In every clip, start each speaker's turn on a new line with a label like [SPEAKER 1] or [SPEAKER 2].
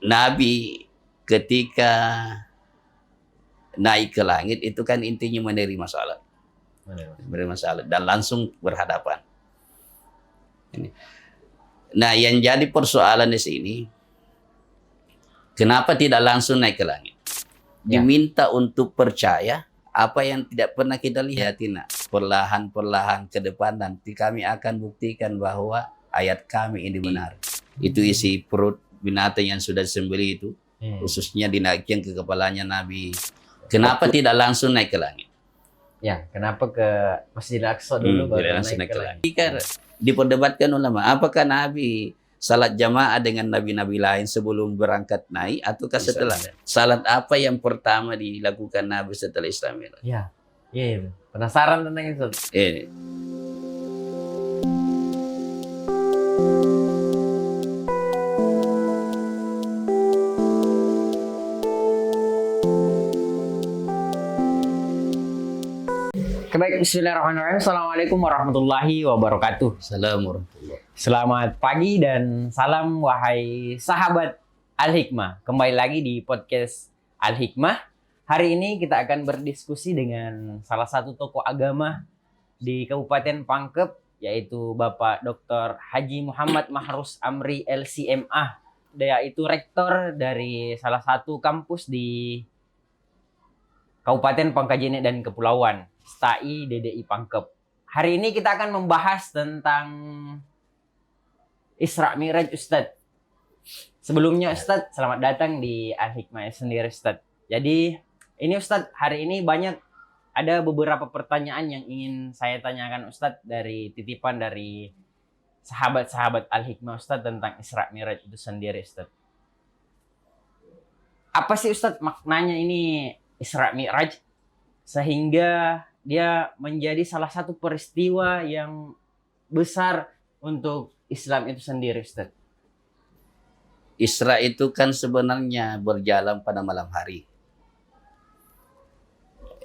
[SPEAKER 1] Nabi ketika naik ke langit itu kan intinya menerima salat. Menerima salat dan langsung berhadapan. Ini. Nah, yang jadi persoalan di sini, kenapa tidak langsung naik ke langit? Diminta untuk percaya apa yang tidak pernah kita lihat. Perlahan-perlahan ke depan nanti kami akan buktikan bahwa ayat kami ini benar. Itu isi perut binatang yang sudah disembelih itu, khususnya dinaikkan ke kepalanya Nabi. Kenapa tidak langsung naik ke langit?
[SPEAKER 2] Ya, kenapa ke Masjidil Aqsa dulu baru naik ke langit?
[SPEAKER 1] Kan diperdebatkan ulama, apakah Nabi salat jamaah dengan nabi-nabi lain sebelum berangkat naik ataukah setelah? Salat apa yang pertama dilakukan Nabi setelah Isra Mi'raj?
[SPEAKER 2] Ya, iya. Penasaran tentang itu. Baik, bismillahirrahmanirrahim. Assalamualaikum warahmatullahi wabarakatuh.
[SPEAKER 1] Assalamualaikum.
[SPEAKER 2] Selamat pagi dan salam wahai sahabat Al-Hikmah. Kembali lagi di podcast Al-Hikmah. Hari ini kita akan berdiskusi dengan salah satu tokoh agama di Kabupaten Pangkep, yaitu Bapak Dr. Haji Muhammad Mahrus Amri LCMA. Dia itu rektor dari salah satu kampus di Kabupaten Pangkajene dan Kepulauan, STAI DDI Pangkep. Hari ini kita akan membahas tentang Isra Mi'raj Ustadz. Sebelumnya Ustadz, selamat datang di Al-Hikmah sendiri Ustadz. Jadi ini Ustadz, hari ini ada beberapa pertanyaan yang ingin saya tanyakan Ustadz dari titipan dari sahabat-sahabat Al-Hikmah Ustadz tentang Isra Mi'raj itu sendiri Ustadz. Apa sih Ustadz maknanya ini Isra Mi'raj sehingga dia menjadi salah satu peristiwa yang besar untuk Islam itu sendiri, Ustaz?
[SPEAKER 1] Isra itu kan sebenarnya berjalan pada malam hari.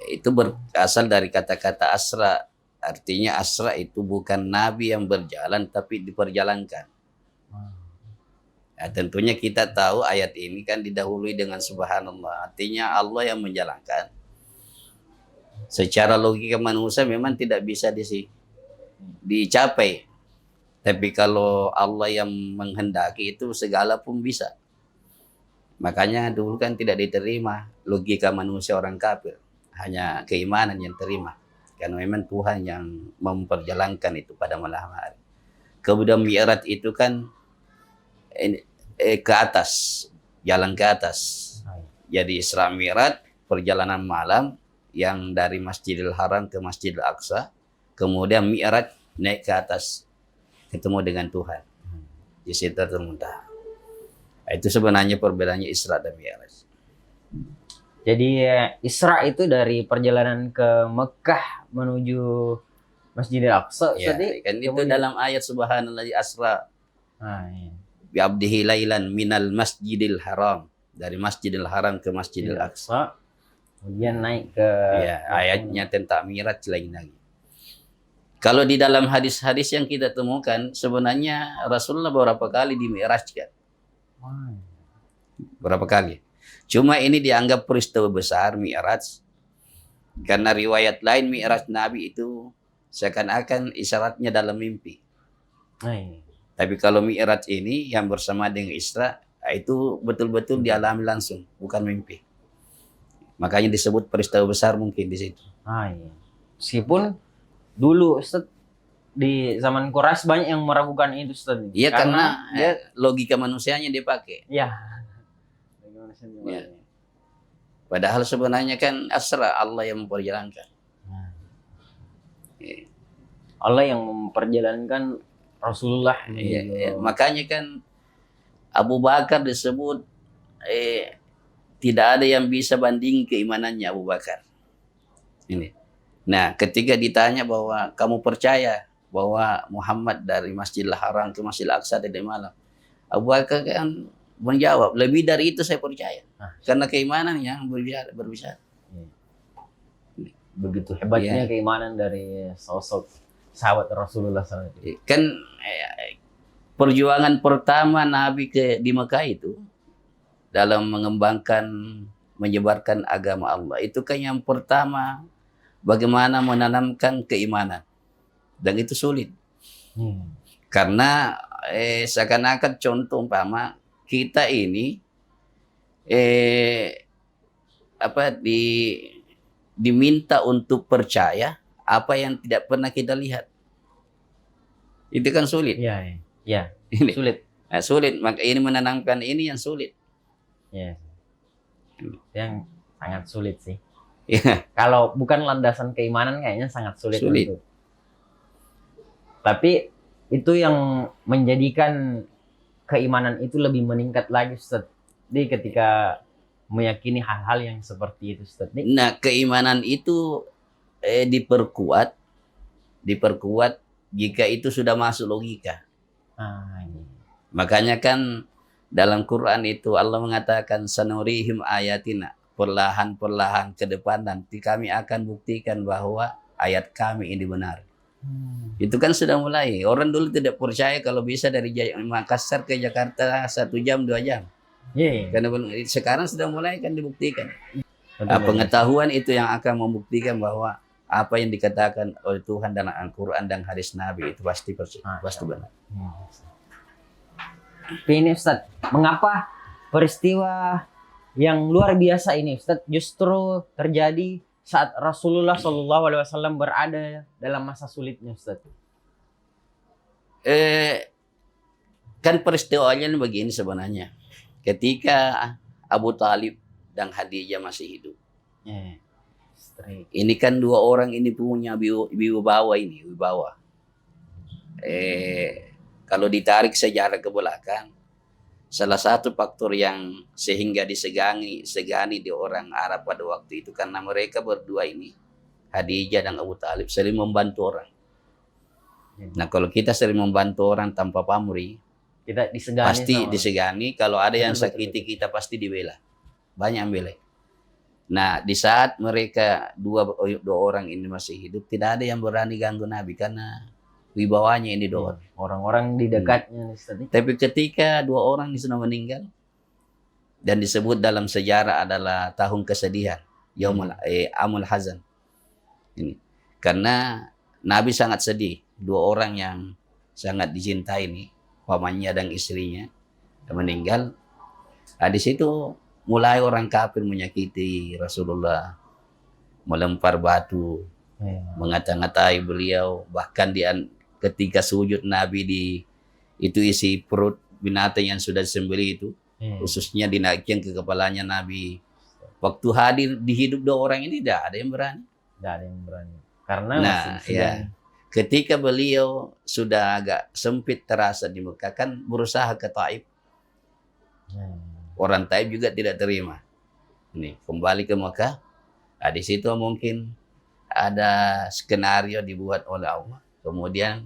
[SPEAKER 1] Itu berasal dari kata-kata asra. Artinya asra itu bukan Nabi yang berjalan tapi diperjalankan. Nah, tentunya kita tahu ayat ini kan didahului dengan subhanallah. Artinya Allah yang menjalankan. Secara logika manusia memang tidak bisa dicapai. Tapi kalau Allah yang menghendaki itu segala pun bisa. Makanya dulu kan tidak diterima logika manusia orang kafir. Hanya keimanan yang terima. Karena memang Tuhan yang memperjalankan itu pada malam hari. Kemudian Mi'raj itu kan ke atas, jalan ke atas. Jadi Isra Mi'raj perjalanan malam yang dari Masjidil Haram ke Masjidil Aqsa, kemudian Mi'raj naik ke atas ketemu dengan Tuhan di Sidratul Muntaha. Itu sebenarnya perbedaannya Isra dan Mi'raj.
[SPEAKER 2] Jadi Isra itu dari perjalanan ke Mekah menuju Masjidil Aqsa.
[SPEAKER 1] Ya, kan itu dalam ayat subhanallazi asra. Bi'abdihi lailan minal masjidil haram. Dari Masjidil Haram ke Masjidil Aqsa.
[SPEAKER 2] Kemudian naik ke...
[SPEAKER 1] Ya, ayatnya tentang Mi'raj lain lagi. Kalau di dalam hadis-hadis yang kita temukan, sebenarnya Rasulullah beberapa kali di-Mi'rajkan. Berapa kali. Cuma ini dianggap peristiwa besar Mi'raj. Karena riwayat lain Mi'raj Nabi itu seakan-akan isyaratnya dalam mimpi. Tapi kalau Mi'raj ini yang bersama dengan Isra, itu betul-betul dialami langsung, bukan mimpi. Makanya disebut peristiwa besar mungkin di situ.
[SPEAKER 2] Meskipun dulu Ustaz, di zaman Quraisy banyak yang meragukan itu Ustaz.
[SPEAKER 1] Iya, karena logika manusianya dipakai.
[SPEAKER 2] Iya.
[SPEAKER 1] Padahal sebenarnya kan Asra Allah yang memperjalankan.
[SPEAKER 2] Allah yang memperjalankan Rasulullah.
[SPEAKER 1] Makanya kan Abu Bakar disebut tidak ada yang bisa banding keimanannya Abu Bakar. Ini. Nah, ketika ditanya bahwa kamu percaya bahwa Muhammad dari Masjidil Haram ke Masjidil Aqsa tadi malam, Abu Bakar kan menjawab, lebih dari itu saya percaya. Karena keimanan yang berbicara.
[SPEAKER 2] Begitu hebatnya keimanan dari sosok sahabat Rasulullah SAW.
[SPEAKER 1] Kan perjuangan pertama Nabi di Mekah itu dalam mengembangkan, menyebarkan agama Allah. Itu kan yang pertama, bagaimana menanamkan keimanan. Dan itu sulit. Karena seakan-akan contoh umpama kita ini diminta untuk percaya apa yang tidak pernah kita lihat. Itu kan sulit.
[SPEAKER 2] Iya.
[SPEAKER 1] Ini
[SPEAKER 2] Sulit.
[SPEAKER 1] sulit. Maka ini menanamkan ini yang sulit.
[SPEAKER 2] Iya. Yang sangat sulit sih.
[SPEAKER 1] Ya,
[SPEAKER 2] Kalau bukan landasan keimanan kayaknya sangat sulit.
[SPEAKER 1] Sulit.
[SPEAKER 2] Tapi itu yang menjadikan keimanan itu lebih meningkat lagi, Ustaz. Jadi ketika meyakini hal-hal yang seperti itu, Ustaz.
[SPEAKER 1] Nah, keimanan itu diperkuat jika itu sudah masuk logika.
[SPEAKER 2] Iya.
[SPEAKER 1] Makanya kan dalam Quran itu Allah mengatakan sanurihim ayatina, perlahan-perlahan ke depan nanti kami akan buktikan bahwa ayat kami ini benar. Itu kan sudah mulai. Orang dulu tidak percaya kalau bisa dari Makassar ke Jakarta 1 jam 2 jam. Karena sekarang sudah mulai kan dibuktikan. Pengetahuan itu yang akan membuktikan bahwa apa yang dikatakan oleh Tuhan dalam Al-Quran dan hadis Nabi itu pasti benar.
[SPEAKER 2] Tapi ini Ustaz, mengapa peristiwa yang luar biasa ini Ustaz justru terjadi saat Rasulullah SAW berada dalam masa sulitnya, Ustaz?
[SPEAKER 1] Kan peristiwanya begini sebenarnya. Ketika Abu Talib dan Khadijah masih hidup. Ini kan 2 orang ini punya wibawa. Kalau ditarik sejarah ke belakang, salah satu faktor yang sehingga segani di orang Arab pada waktu itu karena mereka berdua ini, Khadijah dan Abu Talib, sering membantu orang. Nah, kalau kita sering membantu orang tanpa pamrih,
[SPEAKER 2] kita disegani,
[SPEAKER 1] pasti disegani. Kalau ada yang sakiti kita pasti dibela, banyak yang bela. Nah, di saat mereka dua orang ini masih hidup, tidak ada yang berani ganggu Nabi karena wibawanya ini 2
[SPEAKER 2] orang-orang di dekatnya.
[SPEAKER 1] Tapi ketika 2 orang ini sudah meninggal dan disebut dalam sejarah adalah tahun kesedihan, Amul Hazan. Ini karena Nabi sangat sedih, 2 orang yang sangat dicintai ini, pamannya dan istrinya meninggal. Nah, di situ mulai orang kafir menyakiti Rasulullah, melempar batu, mengata-ngatai beliau, bahkan ketika sujud Nabi itu isi perut binatang yang sudah disembelih itu, khususnya dinaikkan ke kepalanya Nabi. Waktu hadir di hidup 2 orang ini tidak ada yang berani. Karena ketika beliau sudah agak sempit terasa di Mekah, kan berusaha ke Taif. Orang Taif juga tidak terima. Ini kembali ke Mekah. Nah, di situ mungkin ada skenario dibuat oleh Allah. Kemudian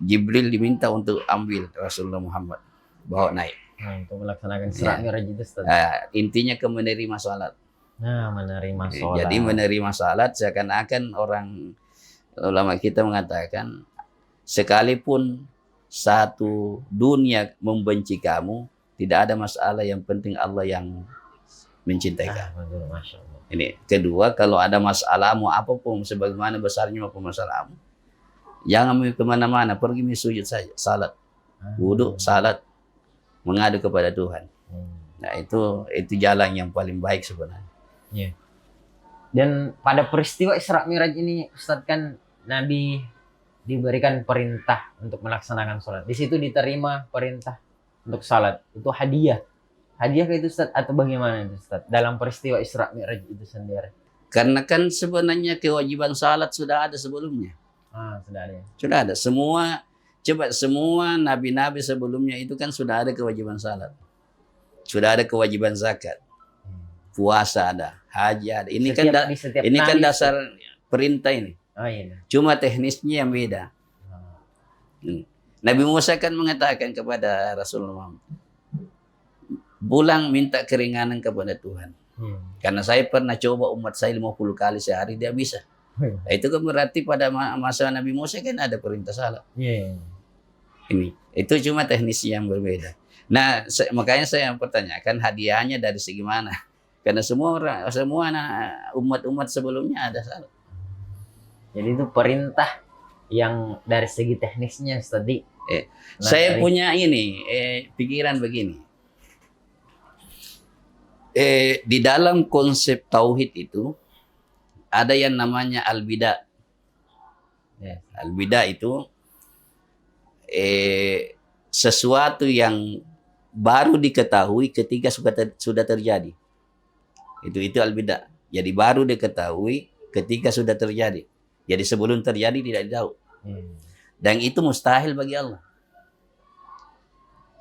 [SPEAKER 1] Jibril diminta untuk ambil Rasulullah Muhammad, bawa naik.
[SPEAKER 2] Untuk melaksanakan Isra Mi'raj itu, Ustaz.
[SPEAKER 1] Intinya ke menerima salat.
[SPEAKER 2] Menerima salat.
[SPEAKER 1] Jadi menerima salat seakan-akan orang ulama kita mengatakan sekalipun satu dunia membenci kamu, tidak ada masalah, yang penting Allah yang mencintai kamu.
[SPEAKER 2] Masya Allah.
[SPEAKER 1] Ini kedua, kalau ada masalahmu apapun, sebagaimana besarnya maupun masalahmu, jangan kemana-mana, pergi sujud saja, salat, wudhu, salat, mengadu kepada Tuhan. Nah, itu jalan yang paling baik sebenarnya.
[SPEAKER 2] Dan pada peristiwa Isra Mi'raj ini, Ustaz, kan Nabi diberikan perintah untuk melaksanakan sholat. Di situ diterima perintah untuk salat. Itu hadiah. Hadiah ke itu, Ustaz, atau bagaimana itu, Ustaz, dalam peristiwa Isra Mi'raj itu sendiri?
[SPEAKER 1] Karena kan sebenarnya kewajiban salat sudah ada sebelumnya.
[SPEAKER 2] Sudah ada.
[SPEAKER 1] Sudah ada. Semua nabi-nabi sebelumnya itu kan sudah ada kewajiban salat. Sudah ada kewajiban zakat. Puasa ada, haji ada. Ini kan dasar perintah ini. Cuma teknisnya yang beda. Nabi Musa kan mengatakan kepada Rasulullah Muhammad, pulang minta keringanan kepada Tuhan. Karena saya pernah coba umat saya 50 kali sehari, dia bisa. Nah, itu kan berarti pada masa Nabi Musa kan ada perintah salat. Ini. Itu cuma teknis yang berbeda. Nah, makanya saya pertanyakan hadiahnya dari segi mana? Karena semua umat-umat sebelumnya ada salat.
[SPEAKER 2] Jadi itu perintah yang dari segi teknisnya tadi.
[SPEAKER 1] Saya punya ini pikiran begini. Di dalam konsep tauhid itu ada yang namanya al-bidah.
[SPEAKER 2] Ya.
[SPEAKER 1] Al-bidah itu sesuatu yang baru diketahui ketika sudah terjadi. Itu al-bidah. Jadi baru diketahui ketika sudah terjadi. Jadi sebelum terjadi tidak tahu. Dan itu mustahil bagi Allah.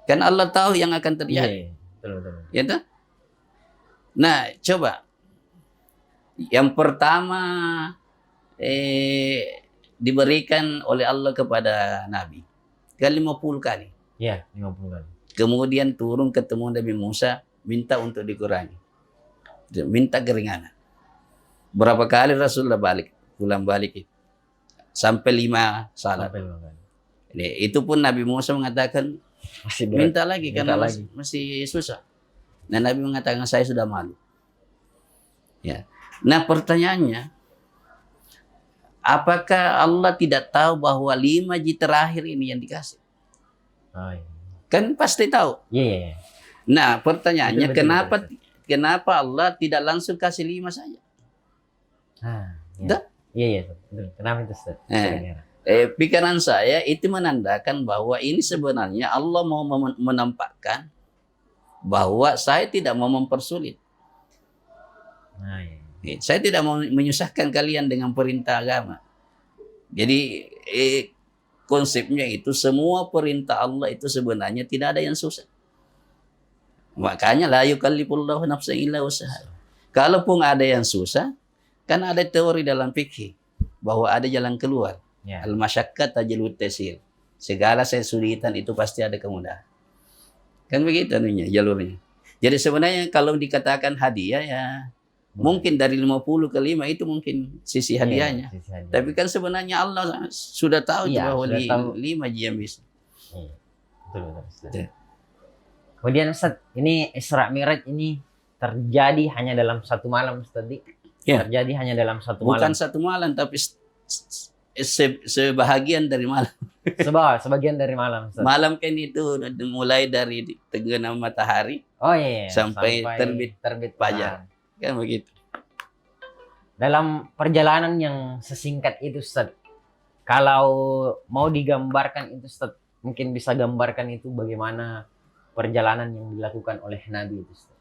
[SPEAKER 1] Kan Allah tahu yang akan terjadi.
[SPEAKER 2] Betul.
[SPEAKER 1] Ya tak? Nah, coba. Yang pertama diberikan oleh Allah kepada Nabi. Kan 50 kali.
[SPEAKER 2] Iya, 50 kali.
[SPEAKER 1] Kemudian turun ketemu Nabi Musa, minta untuk dikurangi. Minta keringanan. Berapa kali Rasulullah pulang balik itu? Sampai 5 salat. Itu pun Nabi Musa mengatakan, minta lagi karena masih susah. Nah, Nabi mengatakan, saya sudah malu. Ya. Nah, pertanyaannya, apakah Allah tidak tahu bahwa 5 ji terakhir ini yang dikasih?
[SPEAKER 2] Oh, iya.
[SPEAKER 1] Kan pasti tahu.
[SPEAKER 2] Iya.
[SPEAKER 1] Nah, pertanyaannya,
[SPEAKER 2] betul.
[SPEAKER 1] kenapa Allah tidak langsung kasih 5 saja?
[SPEAKER 2] Iya, betul. Kenapa itu, Ustaz?
[SPEAKER 1] Pikiran saya itu menandakan bahwa ini sebenarnya Allah mau menampakkan bahwa saya tidak mau mempersulit. Saya tidak mau menyusahkan kalian dengan perintah agama. Jadi konsepnya itu semua perintah Allah itu sebenarnya tidak ada yang susah. Makanya la yukallifullahu nafsan illa wus'aha. Kalaupun ada yang susah, kan ada teori dalam fikih bahwa ada jalan keluar. Ya. Al-masyaqqat tajlibu taysir. Segala kesulitan itu pasti ada kemudahan. Kan begitu jalurnya. Jadi sebenarnya kalau dikatakan hadiah ya mungkin dari 50 ke 5 itu mungkin sisi hadiahnya. Sisi hadiah. Tapi kan sebenarnya Allah sudah tahu bahwa 5 yang bisa.
[SPEAKER 2] Betul. Kemudian Ustaz, ini Isra Mi'raj ini terjadi hanya dalam satu malam tadi. Ya. Terjadi hanya dalam satu malam.
[SPEAKER 1] Bukan satu malam tapi sebahagian dari malam.
[SPEAKER 2] Sebagian dari malam. Ustaz.
[SPEAKER 1] Malam kan itu mulai dari tenggelam matahari.
[SPEAKER 2] Oh iya.
[SPEAKER 1] Sampai terbit fajar. Kan begitu.
[SPEAKER 2] Dalam perjalanan yang sesingkat itu, Ustaz, kalau mau digambarkan itu, Ustaz, mungkin bisa gambarkan itu bagaimana perjalanan yang dilakukan oleh Nabi itu, Ustaz.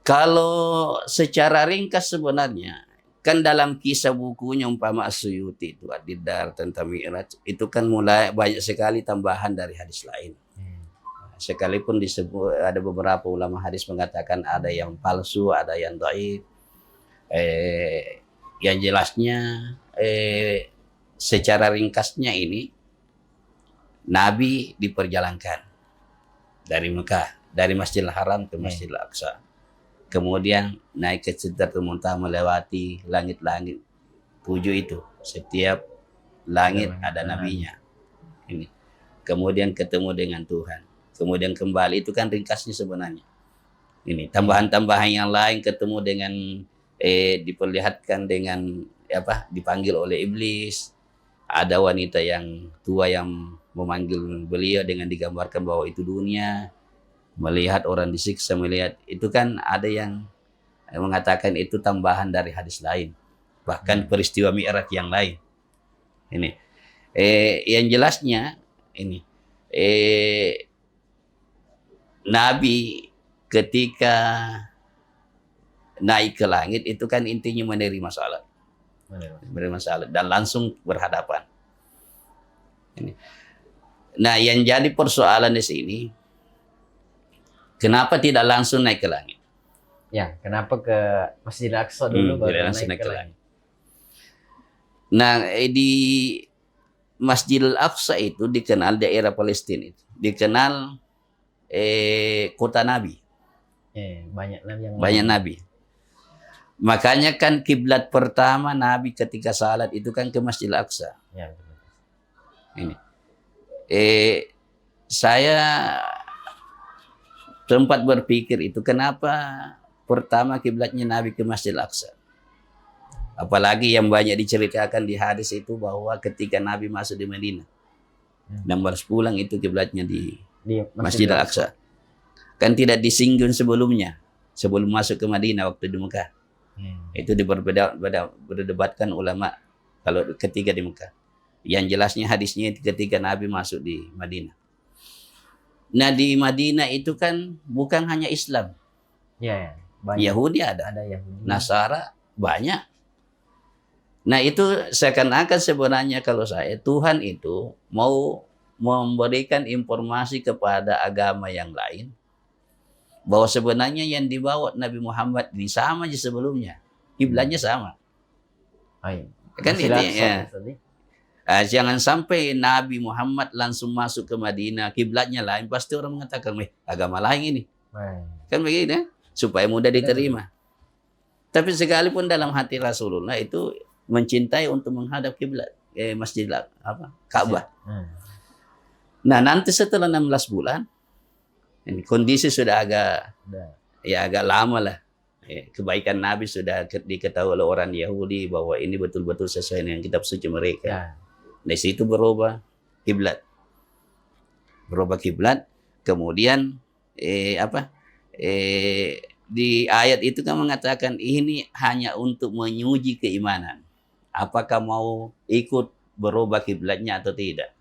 [SPEAKER 1] Kalau secara ringkas sebenarnya, kan dalam kisah bukunya umpama As-Suyuti itu Ad-Didar tentang Mi'raj, itu kan mulai banyak sekali tambahan dari hadis lain. Sekalipun disebut ada beberapa ulama hadis mengatakan ada yang palsu, ada yang dhaif. Yang jelasnya secara ringkasnya ini Nabi diperjalankan dari Mekah, dari Masjidil Haram ke Masjidil Aqsa. Kemudian naik ke Sidratul Muntaha melewati langit-langit 7 itu. Setiap langit ada nabinya. Ini. Kemudian ketemu dengan Tuhan. Kemudian kembali, itu kan ringkasnya sebenarnya. Ini tambahan-tambahan yang lain, ketemu dengan diperlihatkan dengan dipanggil oleh iblis. Ada wanita yang tua yang memanggil beliau dengan digambarkan bahwa itu dunia. Melihat orang disiksa, melihat itu kan ada yang mengatakan itu tambahan dari hadis lain. Bahkan peristiwa Mi'raj yang lain. Ini. Yang jelasnya ini Nabi ketika naik ke langit itu kan intinya menerima salat. Menerima salat dan langsung berhadapan. Ini. Nah, yang jadi persoalan di sini, kenapa tidak langsung naik ke langit?
[SPEAKER 2] Ya, kenapa ke Masjidil Aqsa dulu baru naik ke langit?
[SPEAKER 1] Nah, di Masjidil Aqsa itu dikenal daerah Palestina itu. Dikenal kota Nabi. Banyak Nabi. Makanya kan kiblat pertama Nabi ketika salat itu kan ke Masjidil Aqsa.
[SPEAKER 2] Ya,
[SPEAKER 1] ini. saya sempat berpikir itu kenapa pertama kiblatnya Nabi ke Masjid Al-Aqsa. Apalagi yang banyak diceritakan di hadis itu bahwa ketika Nabi masuk di Madinah dan baru pulang itu kiblatnya di Masjid Al-Aqsa. Kan tidak disinggung sebelumnya, sebelum masuk ke Madinah waktu di Mekah. Itu berdebatkan ulama kalau ketika di Mekah. Yang jelasnya hadisnya itu ketika Nabi masuk di Madinah. Nah di Madinah itu kan bukan hanya Islam.
[SPEAKER 2] Ya, banyak.
[SPEAKER 1] Yahudi ada.
[SPEAKER 2] Ada Yahudi.
[SPEAKER 1] Nasara banyak. Nah itu seakan-akan sebenarnya kalau saya, Tuhan itu mau memberikan informasi kepada agama yang lain. Bahwa sebenarnya yang dibawa Nabi Muhammad ini sama aja sebelumnya. Kiblatnya sama. Kan ini ya. Jangan sampai Nabi Muhammad langsung masuk ke Madinah, kiblatnya lain, pasti orang mengatakan, agama lain ini. Kan begitu ya? Supaya mudah diterima. Tapi sekalipun dalam hati Rasulullah itu mencintai untuk menghadap kiblat, Masjid Ka'bah. Nah, nanti setelah 16 bulan, ini kondisi sudah agak lama lah. Kebaikan Nabi sudah diketahui oleh orang Yahudi bahwa ini betul-betul sesuai dengan kitab suci mereka. Dari situ berubah kiblat. Kemudian di ayat itu kan mengatakan ini hanya untuk menguji keimanan. Apakah mau ikut berubah kiblatnya atau tidak?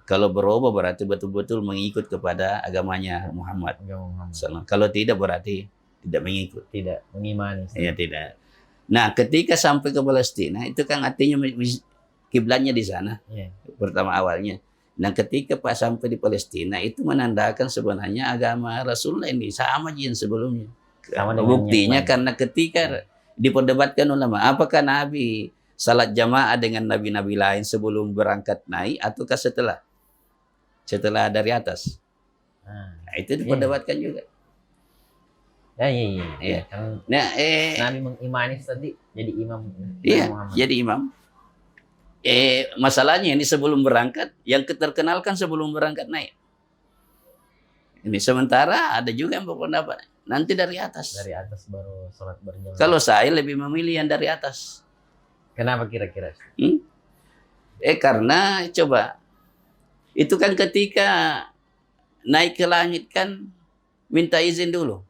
[SPEAKER 1] Kalau berubah berarti betul-betul mengikut kepada agamanya Muhammad. Kalau tidak berarti tidak mengikut. Tidak
[SPEAKER 2] mengimani.
[SPEAKER 1] Ya tidak. Nah ketika sampai ke Palestina itu kan artinya kiblatnya di sana pertama awalnya. Nah ketika pas sampai di Palestina itu menandakan sebenarnya agama Rasulullah ini sama yang sebelumnya. Buktinya karena ketika diperdebatkan ulama, apakah Nabi salat jamaah dengan nabi-nabi lain sebelum berangkat naik ataukah setelah dari atas? Nah, itu diperdebatkan juga.
[SPEAKER 2] Iya.
[SPEAKER 1] Nah,
[SPEAKER 2] Nabi mengimani tadi jadi imam.
[SPEAKER 1] Iya, jadi imam. Masalahnya ini sebelum berangkat, yang terkenalkan sebelum berangkat naik. Ini sementara ada juga yang berpendapat nanti dari atas.
[SPEAKER 2] Dari atas baru sholat berjamaah.
[SPEAKER 1] Kalau saya lebih memilih yang dari atas.
[SPEAKER 2] Kenapa kira-kira?
[SPEAKER 1] Karena coba itu kan ketika naik ke langit kan minta izin dulu.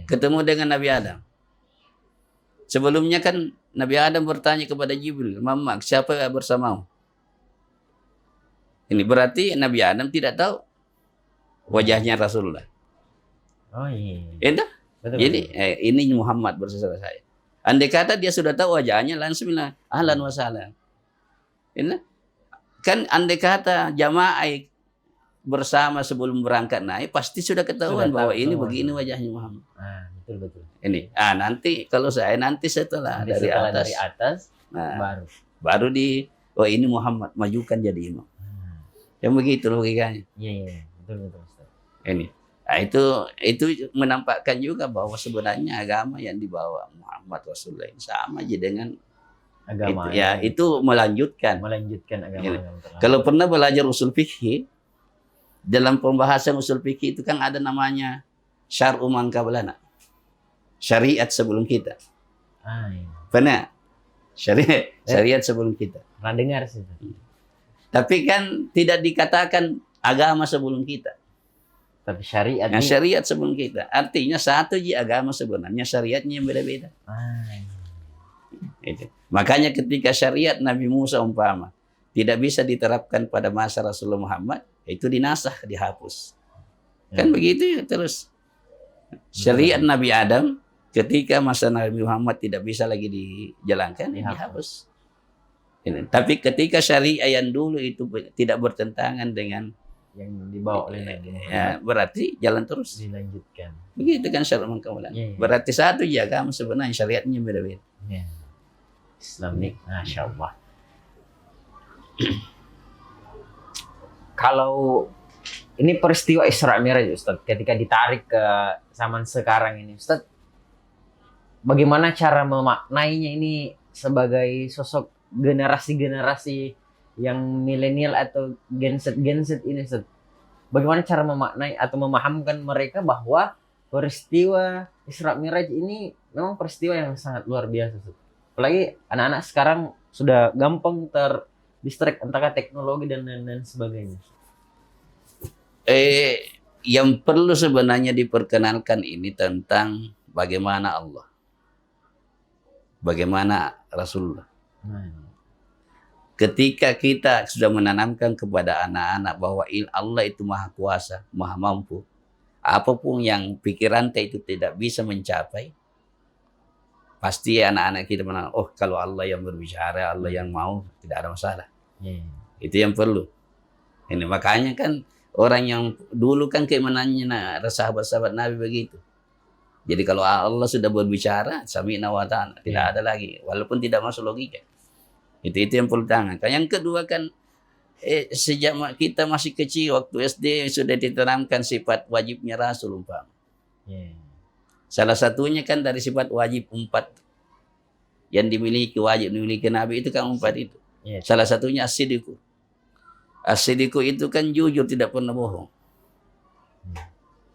[SPEAKER 1] Ketemu dengan Nabi Adam. Sebelumnya kan Nabi Adam bertanya kepada Jibril, Mama, siapa bersamamu? Ini berarti Nabi Adam tidak tahu wajahnya Rasulullah.
[SPEAKER 2] Oh iya.
[SPEAKER 1] Entah? Jadi ini Muhammad bersama saya. Andai kata dia sudah tahu wajahnya, langsung bilang, ahlan wa sahlan. Kan andai kata jamaah bersama sebelum berangkat naik, pasti sudah ketahuan bahwa ini begini wajahnya Muhammad.
[SPEAKER 2] Betul.
[SPEAKER 1] Ini, nanti kalau saya setelah dari atas, baru ini Muhammad majukan jadi imam. Yang begitu logikanya.
[SPEAKER 2] Iya, betul Ustaz.
[SPEAKER 1] Ini, itu menampakkan juga bahwa sebenarnya agama yang dibawa Muhammad Rasulullah sama aja dengan
[SPEAKER 2] agama.
[SPEAKER 1] Itu melanjutkan agama. Kalau pernah belajar usul fikih, dalam pembahasan usul fikih itu kan ada namanya syar'u man qablana. Syariat sebelum kita. Pernah? Syariat sebelum kita.
[SPEAKER 2] Pernah dengar sih.
[SPEAKER 1] Tapi kan tidak dikatakan agama sebelum kita.
[SPEAKER 2] Tapi syariat.
[SPEAKER 1] Syariat sebelum kita. Artinya satu aja agama sebenarnya syariatnya yang beda-beda. Itu. Makanya ketika syariat Nabi Musa umpama tidak bisa diterapkan pada masa Rasulullah Muhammad, itu dinasah, dihapus. Kan begitu ya terus. Syariat Nabi Adam ketika masa Nabi Muhammad tidak bisa lagi dijalankan, dihapus. Tapi ketika syariat yang dulu itu tidak bertentangan dengan
[SPEAKER 2] yang dibawa oleh Nabi Muhammad,
[SPEAKER 1] berarti jalan terus.
[SPEAKER 2] Dilanjutkan.
[SPEAKER 1] Begitu kan syariat mengkawalan. Berarti satu ya agama sebenarnya syariatnya beda-beda.
[SPEAKER 2] Islamic, Masya Allah. Kalau ini peristiwa Isra Mi'raj Ustaz, ketika ditarik ke zaman sekarang ini Ustaz, bagaimana cara memaknainya ini sebagai sosok generasi-generasi yang milenial atau Gen Z ini Ustaz, bagaimana cara memaknai atau memahamkan mereka bahwa peristiwa Isra Mi'raj ini memang peristiwa yang sangat luar biasa Ustaz. Apalagi anak-anak sekarang sudah gampang terdistract antara teknologi dan lain-lain sebagainya.
[SPEAKER 1] Yang perlu sebenarnya diperkenalkan ini tentang bagaimana Allah, bagaimana Rasulullah. Ketika kita sudah menanamkan kepada anak-anak bahwa Allah itu maha kuasa, maha mampu, apapun yang pikiran itu tidak bisa mencapai, pasti anak-anak kita menanam, oh kalau Allah yang berbicara, Allah yang mau, tidak ada masalah. Itu yang perlu. Ini makanya kan orang yang dulu kan keimanannya sahabat-sahabat Nabi begitu. Jadi kalau Allah sudah berbicara, sami'na wa ta'ana, tidak ada lagi, walaupun tidak masuk logika. Itu yang perlu tangan. Yang kedua kan sejak kita masih kecil waktu SD sudah ditanamkan sifat wajibnya Rasul umpama. Salah satunya kan dari sifat wajib 4 yang wajib dimiliki Nabi itu kan 4 itu. Salah satunya as-sidqu. As-sidqu itu kan jujur, tidak pernah bohong.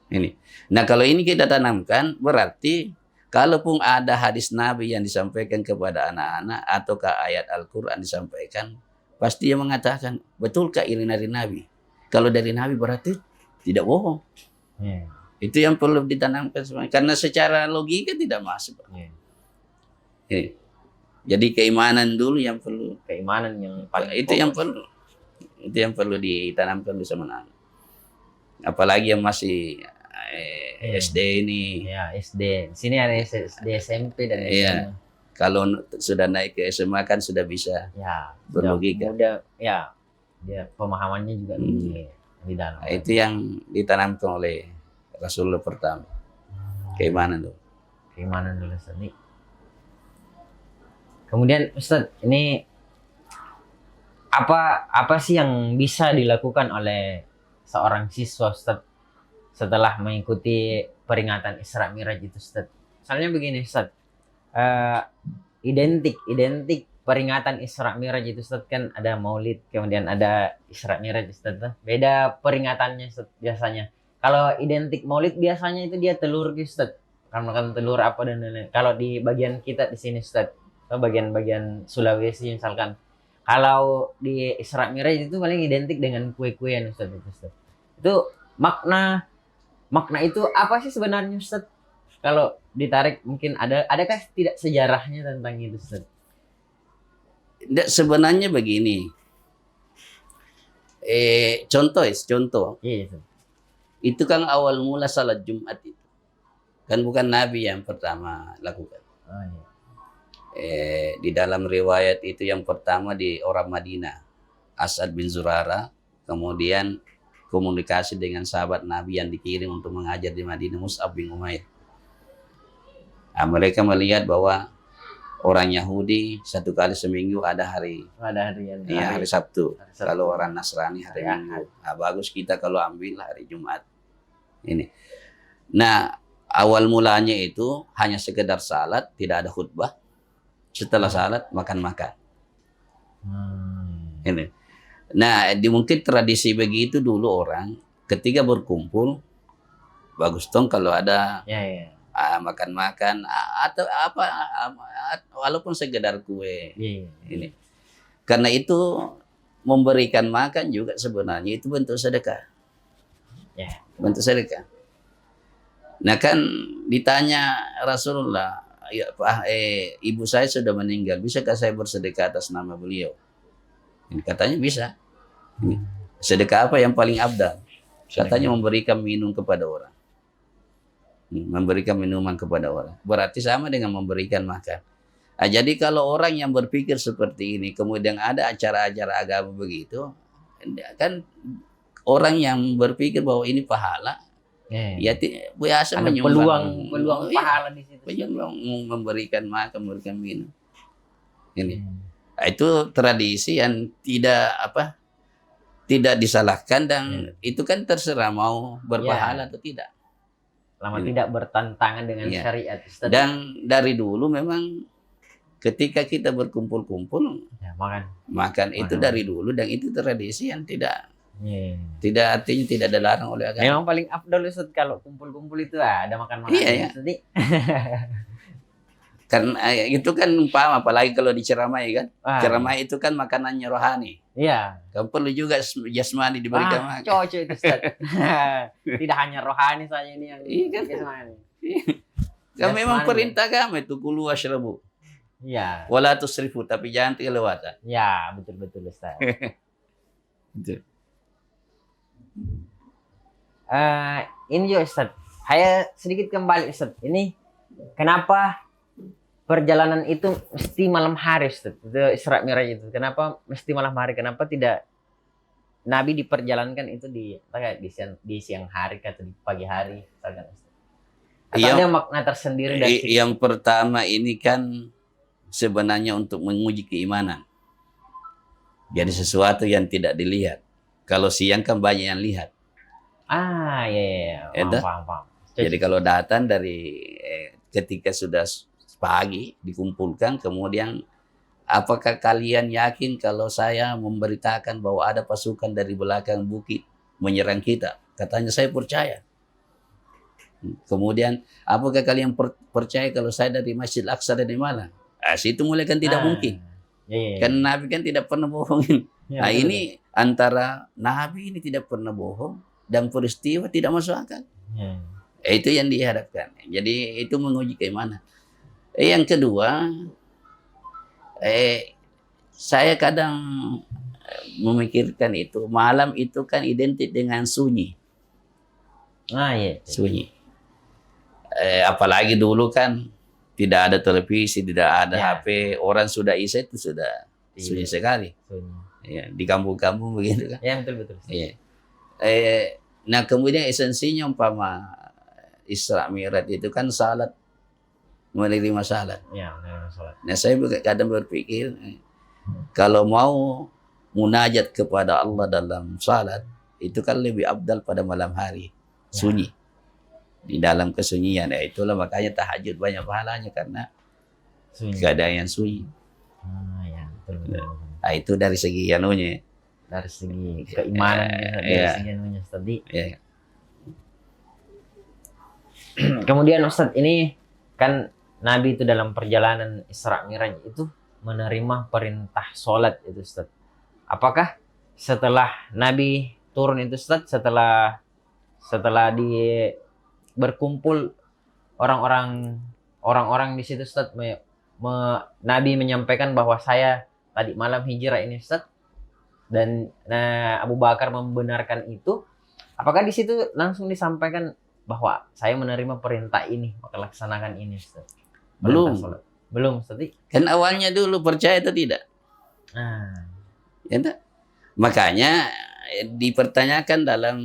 [SPEAKER 1] Ini. Nah kalau ini kita tanamkan berarti kalaupun ada hadis Nabi yang disampaikan kepada anak-anak atau ke ayat Al-Quran disampaikan, pasti dia mengatakan, betulkah ini dari Nabi? Kalau dari Nabi berarti tidak bohong. Itu yang perlu ditanamkan semuanya. Karena secara logika tidak masuk. Jadi keimanan dulu yang perlu.
[SPEAKER 2] Keimanan yang paling
[SPEAKER 1] itu yang perlu. Itu yang perlu ditanamkan di sana. Apalagi yang masih SD ini.
[SPEAKER 2] Ya, SD. Sini ada SD, SMP dan SMA.
[SPEAKER 1] Kalau sudah naik ke SMA kan sudah bisa berlogika.
[SPEAKER 2] Udah, ya, pemahamannya juga di dalam.
[SPEAKER 1] Itu yang ditanamkan oleh Rasulullah pertama. Keimanan tuh.
[SPEAKER 2] Keimanan dulu Ustaz. Kemudian Ustaz, ini apa sih yang bisa dilakukan oleh seorang siswa Ustaz setelah mengikuti peringatan Isra Mi'raj itu Ustaz? Soalnya begini Ustaz, identik peringatan Isra Mi'raj itu Ustaz kan ada Maulid, kemudian ada Isra Mi'raj Ustaz. Beda peringatannya Ustaz biasanya. Kalau identik Maulid biasanya itu dia telur Ustaz. Kan makan telur apa dan lain-lain. Kalau di bagian kita di sini Ustaz, atau bagian Sulawesi misalkan, kalau di Isra Mi'raj itu paling identik dengan kue-kuean Ustaz. Itu makna itu apa sih sebenarnya Ustaz? Kalau ditarik mungkin adakah tidak sejarahnya tentang itu Ustaz?
[SPEAKER 1] Sebenarnya begini. Contoh.
[SPEAKER 2] Iya,
[SPEAKER 1] itu kan awal mula salat Jumat itu. Kan bukan Nabi yang pertama lakukan. Di dalam riwayat itu yang pertama di orang Madinah, As'ad bin Zurara, kemudian komunikasi dengan sahabat Nabi yang dikirim untuk mengajar di Madinah, Mus'ab bin Umair. Nah, mereka melihat bahwa orang Yahudi 1 kali seminggu ada hari Sabtu. Kalau orang Nasrani hari Minggu. Nah, bagus kita kalau ambil hari Jumat. Ini. Nah, awal mulanya itu hanya sekedar salat, tidak ada khutbah. Setelah salat makan-makan. Ini. Nah, mungkin tradisi begitu dulu orang ketika berkumpul bagus dong kalau ada makan-makan atau apa walaupun sekedar kue. Ini. Karena itu memberikan makan juga sebenarnya itu bentuk sedekah. Bentuk sedekah. Nah kan ditanya Rasulullah, ya, ibu saya sudah meninggal, bisakah saya bersedekah atas nama beliau? Ini katanya bisa. Ini. Sedekah apa yang paling abdal? Katanya memberikan minum kepada orang. Memberikan minuman kepada orang. Berarti sama dengan memberikan makan. Nah, jadi kalau orang yang berpikir seperti ini, kemudian ada acara-acara agama begitu, kan orang yang berpikir bahwa ini pahala, ya biasa
[SPEAKER 2] ada
[SPEAKER 1] menyumbang
[SPEAKER 2] peluang pahala di situ.
[SPEAKER 1] Penyumbang memberikan makan, memberikan minum. Ini. Nah, itu tradisi yang tidak disalahkan dan itu kan terserah mau berpahala atau tidak.
[SPEAKER 2] Lama tidak bertentangan dengan syariat.
[SPEAKER 1] Dan dari dulu memang ketika kita berkumpul-kumpul
[SPEAKER 2] Ya, makan.
[SPEAKER 1] makan itu
[SPEAKER 2] Makan.
[SPEAKER 1] dari dulu dan itu tradisi yang tidak
[SPEAKER 2] Iya.
[SPEAKER 1] tidak artinya tidak dilarang oleh agama.
[SPEAKER 2] Memang paling afdol Ustaz kalau kumpul-kumpul itu ada makan-makan
[SPEAKER 1] Iya, ya.
[SPEAKER 2] Ustaz.
[SPEAKER 1] Karena itu kan umpama apalagi kalau diceramai kan.
[SPEAKER 2] Wah,
[SPEAKER 1] Ceramai itu kan makanannya rohani.
[SPEAKER 2] iya.
[SPEAKER 1] Kan perlu juga jasmani diberikan
[SPEAKER 2] Wah,
[SPEAKER 1] makan.
[SPEAKER 2] cocok itu Ustaz. Tidak hanya rohani saja ini yang
[SPEAKER 1] Iya kan?
[SPEAKER 2] jasmani.
[SPEAKER 1] Kan memang
[SPEAKER 2] Jasmani.
[SPEAKER 1] perintah agama itu kulu washrabu.
[SPEAKER 2] Iya.
[SPEAKER 1] Wala tusrifu, tapi jangan kelewatan.
[SPEAKER 2] Ya, betul-betul Ustaz.
[SPEAKER 1] Gitu.
[SPEAKER 2] Ini juga Ustaz. Saya sedikit kembali Ustaz. Ini kenapa perjalanan itu mesti malam hari Ustaz? Itu Isra Mi'raj itu. Kenapa mesti malam hari? Kenapa tidak Nabi diperjalankan itu di siang hari atau di pagi hari misalkan Ustaz? Atau
[SPEAKER 1] Yang-
[SPEAKER 2] ada makna tersendiri dari situ?
[SPEAKER 1] Yang pertama ini kan sebenarnya untuk menguji keimanan. Jadi sesuatu yang tidak dilihat. Kalau siang kan banyak yang lihat.
[SPEAKER 2] Iya.
[SPEAKER 1] Itu?
[SPEAKER 2] Paham.
[SPEAKER 1] Jadi kalau datang dari ketika sudah pagi dikumpulkan, kemudian apakah kalian yakin kalau saya memberitakan bahwa ada pasukan dari belakang bukit menyerang kita? Katanya saya percaya. Kemudian apakah kalian percaya kalau saya dari Masjid Al-Aqsa dari mana? Situ mulai kan tidak mungkin.
[SPEAKER 2] Iya.
[SPEAKER 1] Kan Nabi kan tidak pernah bohongin.
[SPEAKER 2] Ya,
[SPEAKER 1] Nah
[SPEAKER 2] betul,
[SPEAKER 1] ini antara Nabi ini tidak pernah bohong dan peristiwa tidak masuk akal.
[SPEAKER 2] betul. Ya.
[SPEAKER 1] Itu yang dihadapkan. Jadi itu menguji keimanan. Yang kedua, saya kadang memikirkan itu malam itu kan identik dengan sunyi,
[SPEAKER 2] Iya.
[SPEAKER 1] sunyi. Apalagi dulu kan tidak ada televisi, tidak ada
[SPEAKER 2] Ya.
[SPEAKER 1] HP, orang sudah isya itu sudah sunyi sekali.
[SPEAKER 2] Sunyi.
[SPEAKER 1] Ya, di kampung-kampung begitu kan.
[SPEAKER 2] Ya, betul.
[SPEAKER 1] Iya. Nah kemudian esensinya umpama Isra Mi'raj itu kan salat, menerima salat.
[SPEAKER 2] Ya, sholat.
[SPEAKER 1] Nah saya kadang berpikir kalau mau munajat kepada Allah dalam salat itu kan lebih abdal pada malam hari, sunyi, di dalam kesunyian. Itulah makanya tahajud banyak pahalanya karena
[SPEAKER 2] Sunyi.
[SPEAKER 1] keadaan yang sunyi.
[SPEAKER 2] Ya, betul.
[SPEAKER 1] Nah itu dari segi anunya.
[SPEAKER 2] Dari segi keimanan, dari
[SPEAKER 1] Iya.
[SPEAKER 2] segi anunya tadi.
[SPEAKER 1] Ya.
[SPEAKER 2] Kemudian Ustadz ini kan Nabi itu dalam perjalanan Isra Mi'raj itu menerima perintah sholat itu Ustadz. Apakah setelah Nabi turun itu Ustadz, setelah berkumpul orang-orang di situ Ustadz, Nabi menyampaikan bahwa saya tadi malam hijrah ini Ustadz, dan Abu Bakar membenarkan itu, apakah di situ langsung disampaikan bahwa saya menerima perintah ini, maka laksanakan ini Ustaz?
[SPEAKER 1] Belum.
[SPEAKER 2] Perintah sholat. Belum Ustaz.
[SPEAKER 1] Kan awalnya dulu percaya atau tidak? Ya, tak? Makanya dipertanyakan dalam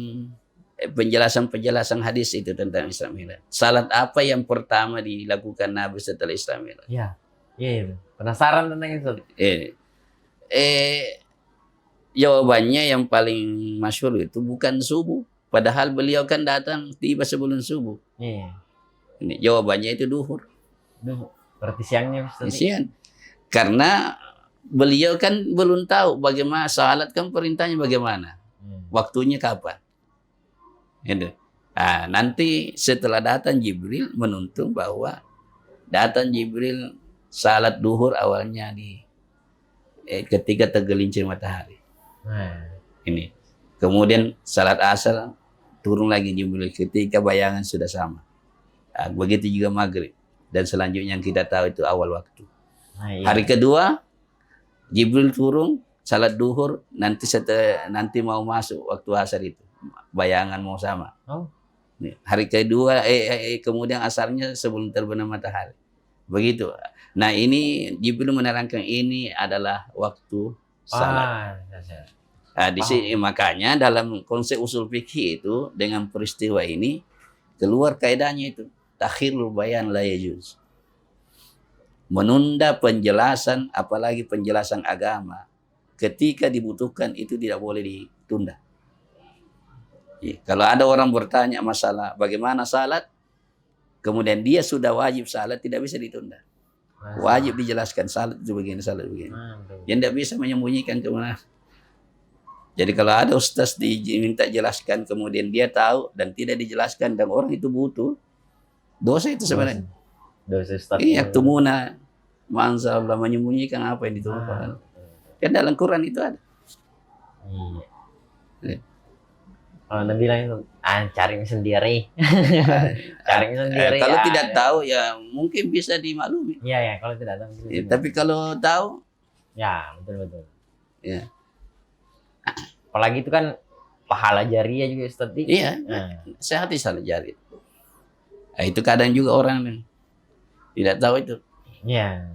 [SPEAKER 1] penjelasan hadis itu tentang Isra Mi'raj. Salat apa yang pertama dilakukan Nabi setelah Isra Mi'raj?
[SPEAKER 2] Iya. Penasaran tentang itu.
[SPEAKER 1] Jawabannya yang paling masyhur itu bukan subuh. Padahal beliau kan datang tiba sebelum subuh.
[SPEAKER 2] Iya.
[SPEAKER 1] Ini jawabannya itu duhur.
[SPEAKER 2] Berarti siangnya Ustaz.
[SPEAKER 1] Isian. Karena beliau kan belum tahu bagaimana salat kan perintahnya bagaimana. Waktunya kapan. Gitu. Nah, nanti setelah datang Jibril menuntun bahwa datang Jibril salat duhur awalnya di ketika tergelincir matahari. Ini. Kemudian salat asar turun lagi Jibril ketika bayangan sudah sama. Nah, begitu juga maghrib. Dan selanjutnya yang kita tahu itu awal waktu. Hari kedua Jibril turun salat duhur, nanti mau masuk waktu asar itu. Bayangan mau sama. Hari kedua kemudian asarnya sebelum terbenam matahari. Begitu. Nah, ini Jibril menerangkan ini adalah waktu salat. Nah, di sini makanya dalam konsep usul fikih itu dengan peristiwa ini keluar kaidahnya itu takhirul bayan la yajuz. Menunda penjelasan apalagi penjelasan agama ketika dibutuhkan itu tidak boleh ditunda. Ya, kalau ada orang bertanya masalah bagaimana salat, kemudian dia sudah wajib salat tidak bisa ditunda. Wajib dijelaskan salat itu begini, salat begini. Yang tidak bisa menyembunyikan kemana. Jadi kalau ada ustaz diminta jelaskan kemudian dia tahu dan tidak dijelaskan dan orang itu butuh, dosa itu sebenarnya.
[SPEAKER 2] Dosa Ustaz.
[SPEAKER 1] Iya, tumuna mangsa Allah menyembunyikan apa yang ditumpahkan. Kan dalam Quran itu ada.
[SPEAKER 2] Iya.
[SPEAKER 1] Iya.
[SPEAKER 2] Kalau Nabi bilang itu, cari sendiri. Cari sendiri.
[SPEAKER 1] Kalau tidak tahu ya mungkin bisa dimaklumi.
[SPEAKER 2] Iya ya, kalau tidak tahu.
[SPEAKER 1] Ya, tapi kalau tahu,
[SPEAKER 2] Ya, betul.
[SPEAKER 1] ya,
[SPEAKER 2] Apalagi itu kan pahala jariah juga Ustaz.
[SPEAKER 1] iya, sehat salah jari. Nah, itu kadang juga orang tidak tahu itu.
[SPEAKER 2] Iya.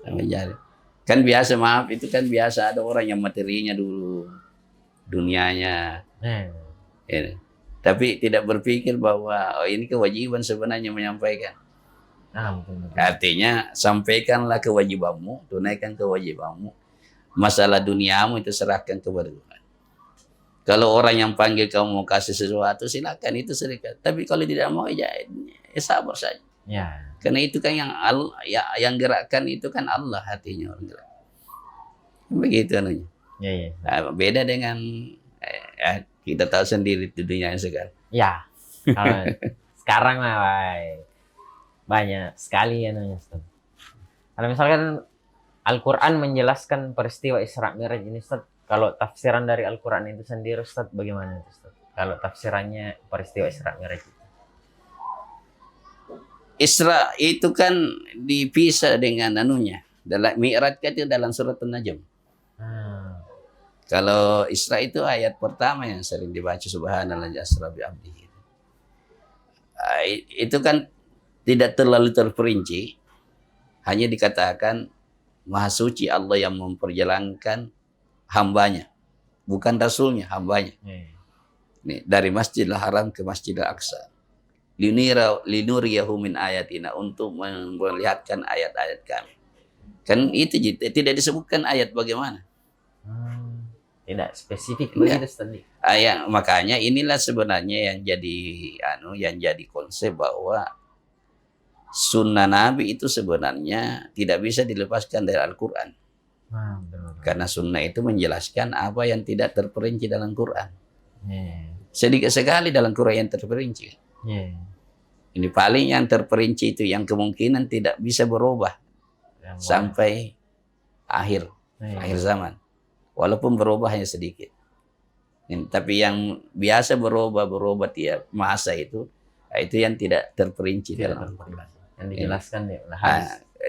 [SPEAKER 1] Salah jari. Kan biasa, maaf, itu kan biasa ada orang yang materinya dulu, dunianya. Ya. Tapi tidak berpikir bahwa ini kewajiban sebenarnya menyampaikan.
[SPEAKER 2] Betul.
[SPEAKER 1] Artinya sampaikanlah kewajibanmu, tunaikan kewajibanmu. Masalah duniamu itu serahkan kepada Tuhan. Kalau orang yang panggil kamu mau kasih sesuatu, silakan, itu serikat. Tapi kalau tidak mau, ya sabar saja.
[SPEAKER 2] Ya.
[SPEAKER 1] Karena itu kan yang Allah, yang gerakkan itu kan Allah, hatinya orang gerak. Begitu anunya.
[SPEAKER 2] Iya.
[SPEAKER 1] Nah, beda dengan kita tahu sendiri di dunia yang sekarang.
[SPEAKER 2] Ya. Kalau sekarang mah banyak sekali anunya Ustaz. Kalau misalkan Al-Quran menjelaskan peristiwa Isra Mi'raj ini Ustaz, kalau tafsiran dari Al-Quran itu sendiri Ustaz, bagaimana Ustaz? Kalau tafsirannya peristiwa Isra Mi'raj itu.
[SPEAKER 1] Isra itu kan dipisah dengan anunya. Dalam Mi'raj itu dalam surat An-Najm. Kalau Isra itu ayat pertama yang sering dibaca, subhanallah asra bi abdihi. Itu kan tidak terlalu terperinci, hanya dikatakan Maha Suci Allah yang memperjalankan hambanya, bukan rasulnya, hambanya. Nih, dari Masjidil Haram ke Masjidil Aqsa. Linuriyahu min ayatina, untuk memperlihatkan ayat-ayat kami. Kan itu tidak disebutkan ayat bagaimana.
[SPEAKER 2] Tidak spesifik begitu tadi.
[SPEAKER 1] Makanya inilah sebenarnya yang jadi konsep bahwa sunnah Nabi itu sebenarnya tidak bisa dilepaskan dari Al-Quran. Karena sunnah itu menjelaskan apa yang tidak terperinci dalam Quran. Sedikit sekali dalam Quran yang terperinci. Ini paling yang terperinci itu yang kemungkinan tidak bisa berubah sampai akhir zaman. Walaupun berubah hanya sedikit. Tapi yang biasa berubah tiap masa itu yang tidak terperinci dalam Al-Quran.
[SPEAKER 2] Yang dijelaskan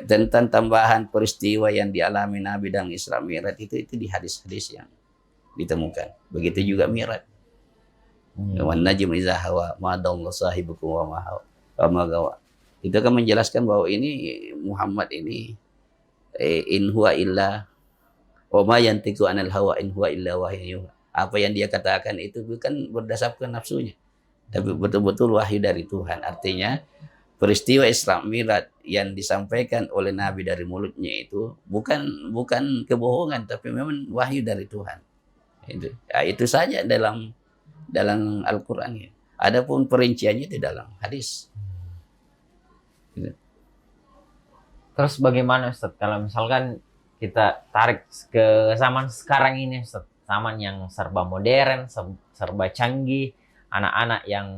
[SPEAKER 1] tentang tambahan peristiwa yang dialami Nabi dan Isra Mi'raj itu di hadis-hadis yang ditemukan. Begitu juga Mi'raj. Wan najm idza hawa ma dalla sahibukum wa ma gawa. Itu kan menjelaskan bahwa ini Muhammad ini in huwa illa wa ma yantiqu anil hawa in huwa illa wahyu. Apa yang dia katakan itu bukan berdasarkan nafsunya, tapi betul-betul wahyu dari Tuhan. Artinya peristiwa Isra Mi'raj yang disampaikan oleh Nabi dari mulutnya itu bukan kebohongan, tapi memang wahyu dari Tuhan. Itu saja dalam Al-Quran. Adapun perinciannya di dalam hadis.
[SPEAKER 2] Terus bagaimana Ustaz kalau misalkan kita tarik ke zaman sekarang ini Ustaz, zaman yang serba modern, serba canggih, anak-anak yang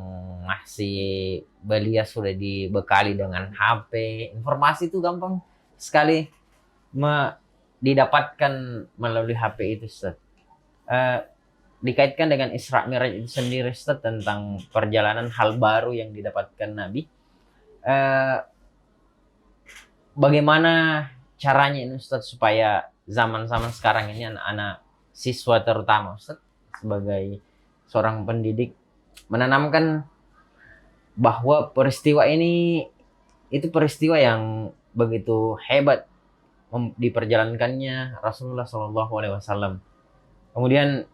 [SPEAKER 2] masih belia sudah dibekali dengan HP, informasi itu gampang sekali didapatkan melalui HP itu Ustaz. Dikaitkan dengan Isra Mi'raj itu sendiri Ustaz, tentang perjalanan hal baru yang didapatkan Nabi. Bagaimana caranya ini Ustaz supaya zaman-zaman sekarang ini anak-anak siswa terutama Ustaz sebagai seorang pendidik menanamkan bahwa peristiwa ini itu peristiwa yang begitu hebat diperjalankannya Rasulullah SAW. Kemudian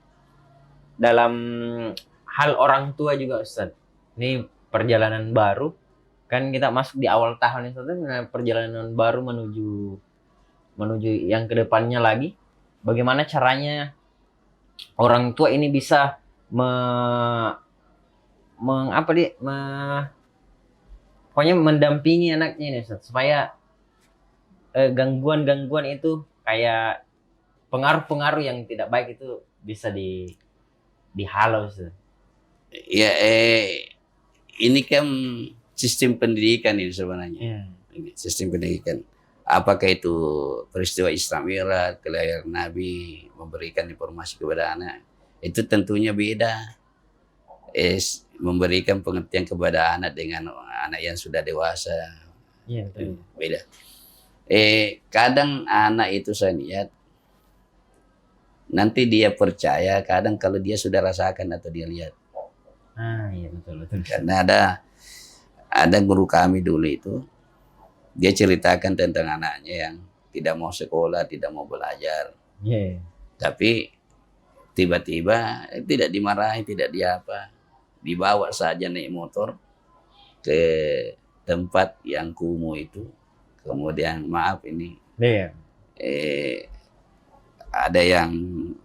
[SPEAKER 2] dalam hal orang tua juga Ustaz, ini perjalanan baru, kan kita masuk di awal tahun Ustaz, perjalanan baru menuju yang kedepannya lagi. Bagaimana caranya orang tua ini bisa pokoknya mendampingi anaknya ini Ustaz, supaya gangguan-gangguan itu kayak pengaruh-pengaruh yang tidak baik itu bisa dihalau Ustaz.
[SPEAKER 1] Ya, ini kan sistem pendidikan ini sebenarnya.
[SPEAKER 2] Iya.
[SPEAKER 1] Ini sistem pendidikan. Apakah itu peristiwa Isra Mi'raj, kelahiran Nabi, memberikan informasi kepada anak, itu tentunya beda. Memberikan pengertian kepada anak dengan anak yang sudah dewasa,
[SPEAKER 2] Iya, betul.
[SPEAKER 1] beda. Kadang anak itu saya lihat nanti dia percaya, kadang kalau dia sudah rasakan atau dia lihat.
[SPEAKER 2] Iya, betul.
[SPEAKER 1] Karena ada guru kami dulu itu, dia ceritakan tentang anaknya yang tidak mau sekolah, tidak mau belajar.
[SPEAKER 2] Iya.
[SPEAKER 1] Tapi tiba-tiba tidak dimarahi, tidak diapa. Dibawa saja naik motor ke tempat yang kumuh itu. Kemudian maaf ini
[SPEAKER 2] Iya.
[SPEAKER 1] ada yang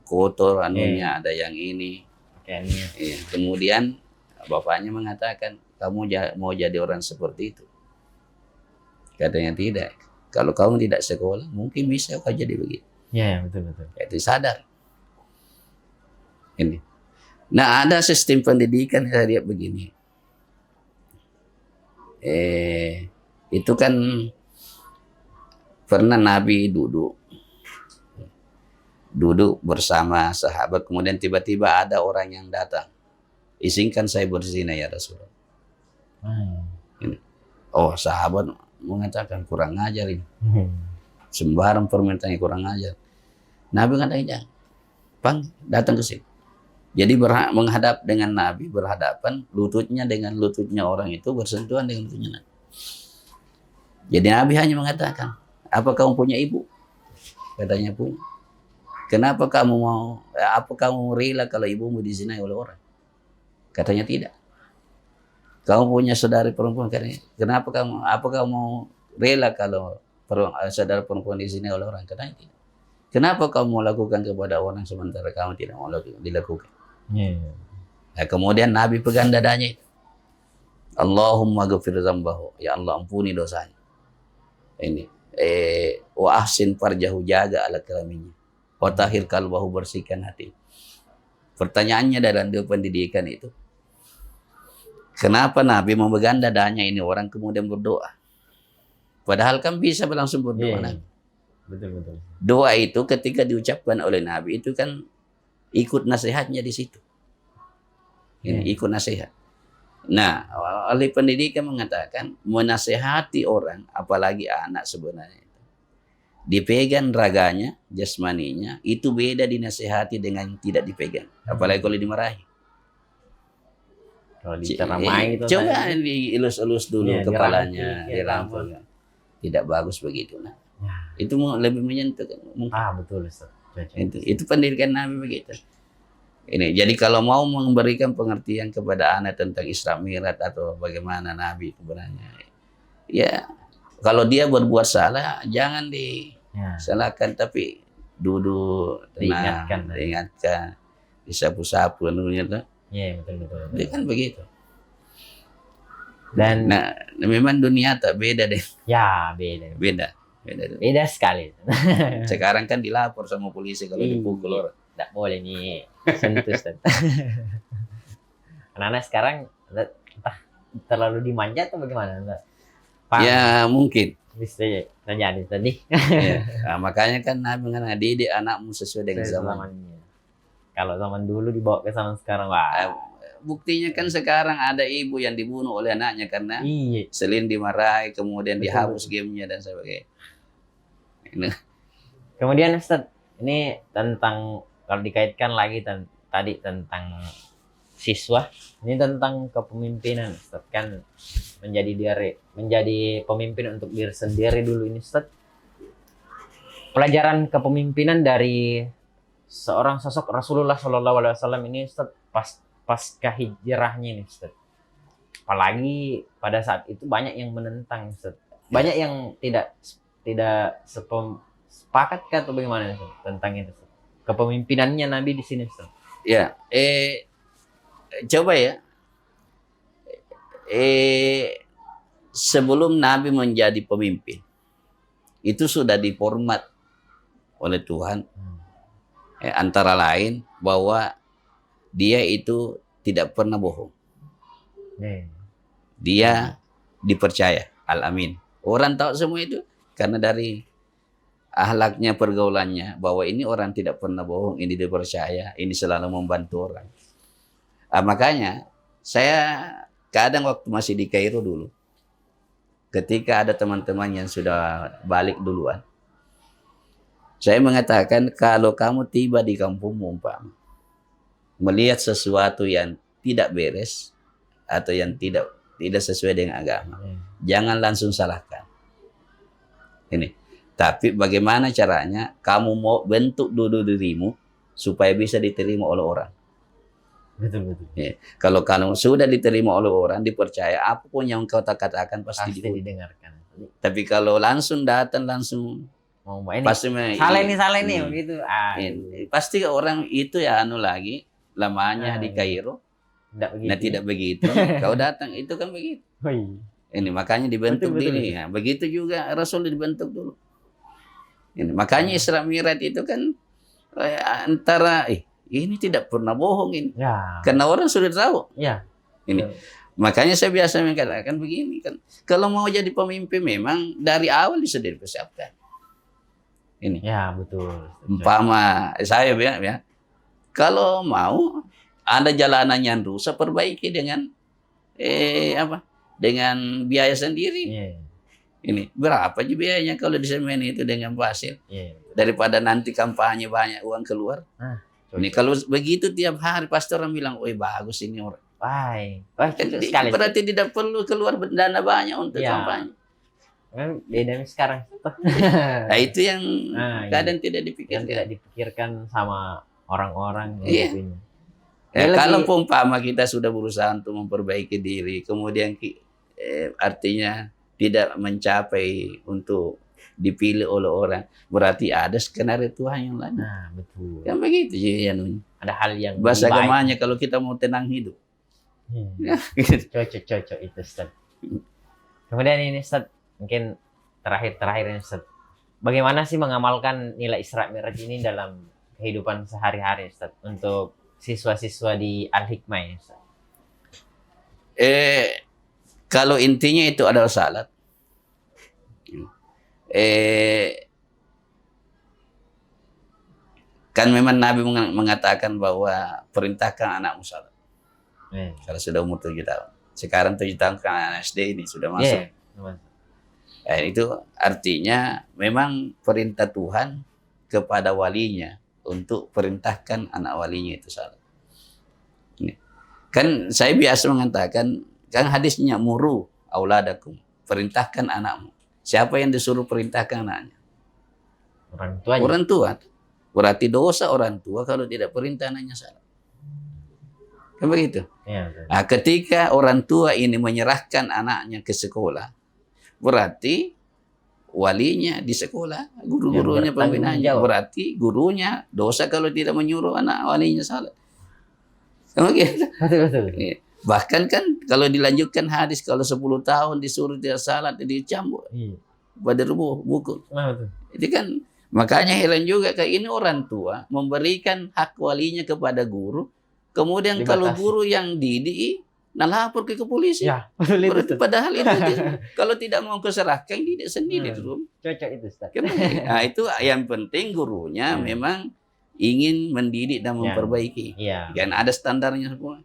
[SPEAKER 1] kotor anunya, ada yang ini.
[SPEAKER 2] Kayaknya.
[SPEAKER 1] Kemudian bapaknya mengatakan, kamu mau jadi orang seperti itu? Katanya tidak. Kalau kamu tidak sekolah, mungkin bisa kau jadi begitu.
[SPEAKER 2] Iya, betul.
[SPEAKER 1] Itu sadar. Ini. Nah, ada sistem pendidikan saya lihat begini. Itu kan pernah Nabi duduk bersama sahabat, kemudian tiba-tiba ada orang yang datang. Izinkan saya berzina ya Rasulullah. Ini. Oh, sahabat mengatakan kurang ajar ini. Sembarang permintaannya kurang ajar. Nabi katakan, datang ke sini. Jadi menghadap dengan Nabi, berhadapan, lututnya dengan lututnya orang itu bersentuhan dengan lututnya Nabi. Jadi Nabi hanya mengatakan, apa kamu punya ibu? Katanya punya. Kenapa apa kamu rela kalau ibumu dizinai oleh orang? Katanya tidak. Kamu punya saudari perempuan, kenapa kamu rela kalau saudara perempuan dizinai oleh orang? Katanya tidak. Kenapa kamu lakukan kepada orang sementara kamu tidak mau dilakukan? Nah, kemudian Nabi pegang dadanya itu. Allahumma ghafir zambahu. Ya Allah, ampuni dosanya. Ini. Wa ahsin farjahu, jaga ala kelaminnya. Wa tahhir qalbahu, bersihkan hati. Pertanyaannya dalam dua pendidikan itu, kenapa Nabi memegang dadanya ini orang kemudian berdoa? Padahal kan bisa langsung berdoa Nabi.
[SPEAKER 2] Betul.
[SPEAKER 1] Doa itu ketika diucapkan oleh Nabi itu kan ikut nasihatnya di situ. Ini ikut nasihat. Nah, ahli pendidikan mengatakan menasehati orang, apalagi anak sebenarnya, dipegang raganya, jasmaninya, itu beda dinasehati dengan tidak dipegang. Apalagi kalau dimarahi.
[SPEAKER 2] Kalau diceramai itu
[SPEAKER 1] coba dielus-elus dulu kepalanya, dirangkul. Tidak bagus begitu. Nah, itu lebih menyentuh.
[SPEAKER 2] Betul Ustaz.
[SPEAKER 1] Itu pendidikan Nabi begitu. Ini jadi kalau mau memberikan pengertian kepada anak tentang Isra Mi'raj atau bagaimana Nabi sebenarnya, ya kalau dia berbuat salah jangan disalahkan, tapi duduk tenang, diingatkan, disapu-sapu anunya tuh.
[SPEAKER 2] Iya, betul.
[SPEAKER 1] Dia kan begitu.
[SPEAKER 2] Dan
[SPEAKER 1] memang dunia tak beda deh.
[SPEAKER 2] Ya, beda sekali.
[SPEAKER 1] Sekarang kan dilapor sama polisi kalau dipukul orang.
[SPEAKER 2] Tidak boleh nih sentuh. Anak-anak sekarang entah terlalu dimanja atau bagaimana?
[SPEAKER 1] Ya mungkin.
[SPEAKER 2] Bisa terjadi tadi.
[SPEAKER 1] Nah, makanya kan Nabi mengatakan didik anakmu sesuai dengan zamannya.
[SPEAKER 2] Kalau zaman dulu dibawa ke zaman sekarang,
[SPEAKER 1] buktinya kan sekarang ada ibu yang dibunuh oleh anaknya karena selain dimarahi, kemudian dihapus gamenya dan sebagainya.
[SPEAKER 2] Kemudian Ustaz, ini tentang kalau dikaitkan lagi tadi tentang siswa, ini tentang kepemimpinan Ustaz, kan menjadi pemimpin untuk diri sendiri dulu ini Ustaz. Pelajaran kepemimpinan dari seorang sosok Rasulullah SAW ini Ustaz pasca hijrahnya ini Ustaz. Apalagi pada saat itu banyak yang menentang Ustaz. Banyak yang tidak sepakat atau bagaimana Ustaz, tentang itu Ustaz? Kepemimpinannya Nabi di sini Ustaz.
[SPEAKER 1] Ya, coba ya. Sebelum Nabi menjadi pemimpin, itu sudah diformat oleh Tuhan. Antara lain bahwa dia itu tidak pernah bohong. Dia dipercaya, al-amin. Orang tahu semua itu karena dari akhlaknya, pergaulannya, bahwa ini orang tidak pernah bohong, ini dipercaya, ini selalu membantu orang. Makanya saya kadang waktu masih di Kairo dulu, ketika ada teman-teman yang sudah balik duluan, saya mengatakan kalau kamu tiba di kampungmu umpama melihat sesuatu yang tidak beres atau yang tidak sesuai dengan agama, jangan langsung salahkan. Ini. Tapi bagaimana caranya kamu mau bentuk dulu dirimu supaya bisa diterima oleh orang.
[SPEAKER 2] Betul.
[SPEAKER 1] Ya. Kalau kamu sudah diterima oleh orang, dipercaya, apapun yang kau katakan pasti
[SPEAKER 2] didengarkan.
[SPEAKER 1] Tapi kalau langsung datang langsung
[SPEAKER 2] mau ini
[SPEAKER 1] pasti
[SPEAKER 2] salah ini begitu.
[SPEAKER 1] Pasti orang itu ya lagi lamanya di Kairo. Tidak begitu. Kau datang itu kan begitu. Ini makanya dibentuk diri. Ya, begitu juga Rasul dibentuk dulu. Ini makanya Isra Mi'raj itu kan antara ini tidak pernah bohong ini. Ya. Karena orang sudah tahu. Ya. Ini. Makanya saya biasa mengatakan begini kan. Kalau mau jadi pemimpin memang dari awal bisa dipersiapkan. Ini. Ya, betul. Umpama saya bilang ya. Kalau mau ada jalanan yang rusak, perbaiki dengan dengan biaya sendiri. Ini berapa aja biayanya kalau disemen itu dengan pasir? Daripada nanti kampanye banyak uang keluar. Ini kalau begitu tiap hari pasti orang bilang, "Oh, bagus ini orang." Sekali. Berarti tidak perlu keluar dana banyak untuk kampanye.
[SPEAKER 2] Beda sekarang.
[SPEAKER 1] Nah, itu yang kadang tidak dipikirkan.
[SPEAKER 2] Yang tidak dipikirkan sama orang-orang.
[SPEAKER 1] Kalau umpama kita sudah berusaha untuk memperbaiki diri, kemudian artinya tidak mencapai untuk dipilih oleh orang, berarti ada skenario Tuhan yang lain. Nah, betul. Kan begitu ya.
[SPEAKER 2] Ada hal yang
[SPEAKER 1] bahasa agamanya kalau kita mau tenang hidup.
[SPEAKER 2] Cocok itu, Ustaz. Kemudian ini, Ustaz, mungkin terakhir ini, Ustaz. Bagaimana sih mengamalkan nilai Isra Mi'raj ini dalam kehidupan sehari-hari, Ustaz, untuk siswa-siswa di Al-Hikmah ini, Ustaz?
[SPEAKER 1] Kalau intinya itu adalah salat. Kan memang Nabi mengatakan bahwa perintahkan anakmu salat. Kalau sudah umur 7 tahun. Sekarang 7 tahun kan anak SD ini sudah masuk. Itu artinya memang perintah Tuhan kepada walinya untuk perintahkan anak walinya itu salat. Kan saya biasa mengatakan, kan hadisnya muru auladakum, perintahkan anakmu. Siapa yang disuruh perintahkan anaknya?
[SPEAKER 2] Orang tuanya.
[SPEAKER 1] Orang tua. Berarti dosa orang tua kalau tidak perintah anaknya salat. Kan begitu? Ya, nah, ketika orang tua ini menyerahkan anaknya ke sekolah, berarti walinya di sekolah, guru-gurunya, pembinaannya, berarti gurunya dosa kalau tidak menyuruh anak walinya salat. Kan begitu? Betul. Bahkan kan kalau dilanjutkan hadis, kalau 10 tahun disuruh tidak salat, dicambuk. Pada buku. Itu kan makanya heran juga kayak ini orang tua memberikan hak walinya kepada guru. Kemudian kalau guru yang didik lapor ke polisi. Ya, padahal itu kalau tidak mau keserahkan didik sendiri dulu.
[SPEAKER 2] Cocok itu, Ustaz.
[SPEAKER 1] Nah, itu yang penting gurunya memang ingin mendidik dan memperbaiki. Kan ada standarnya semua.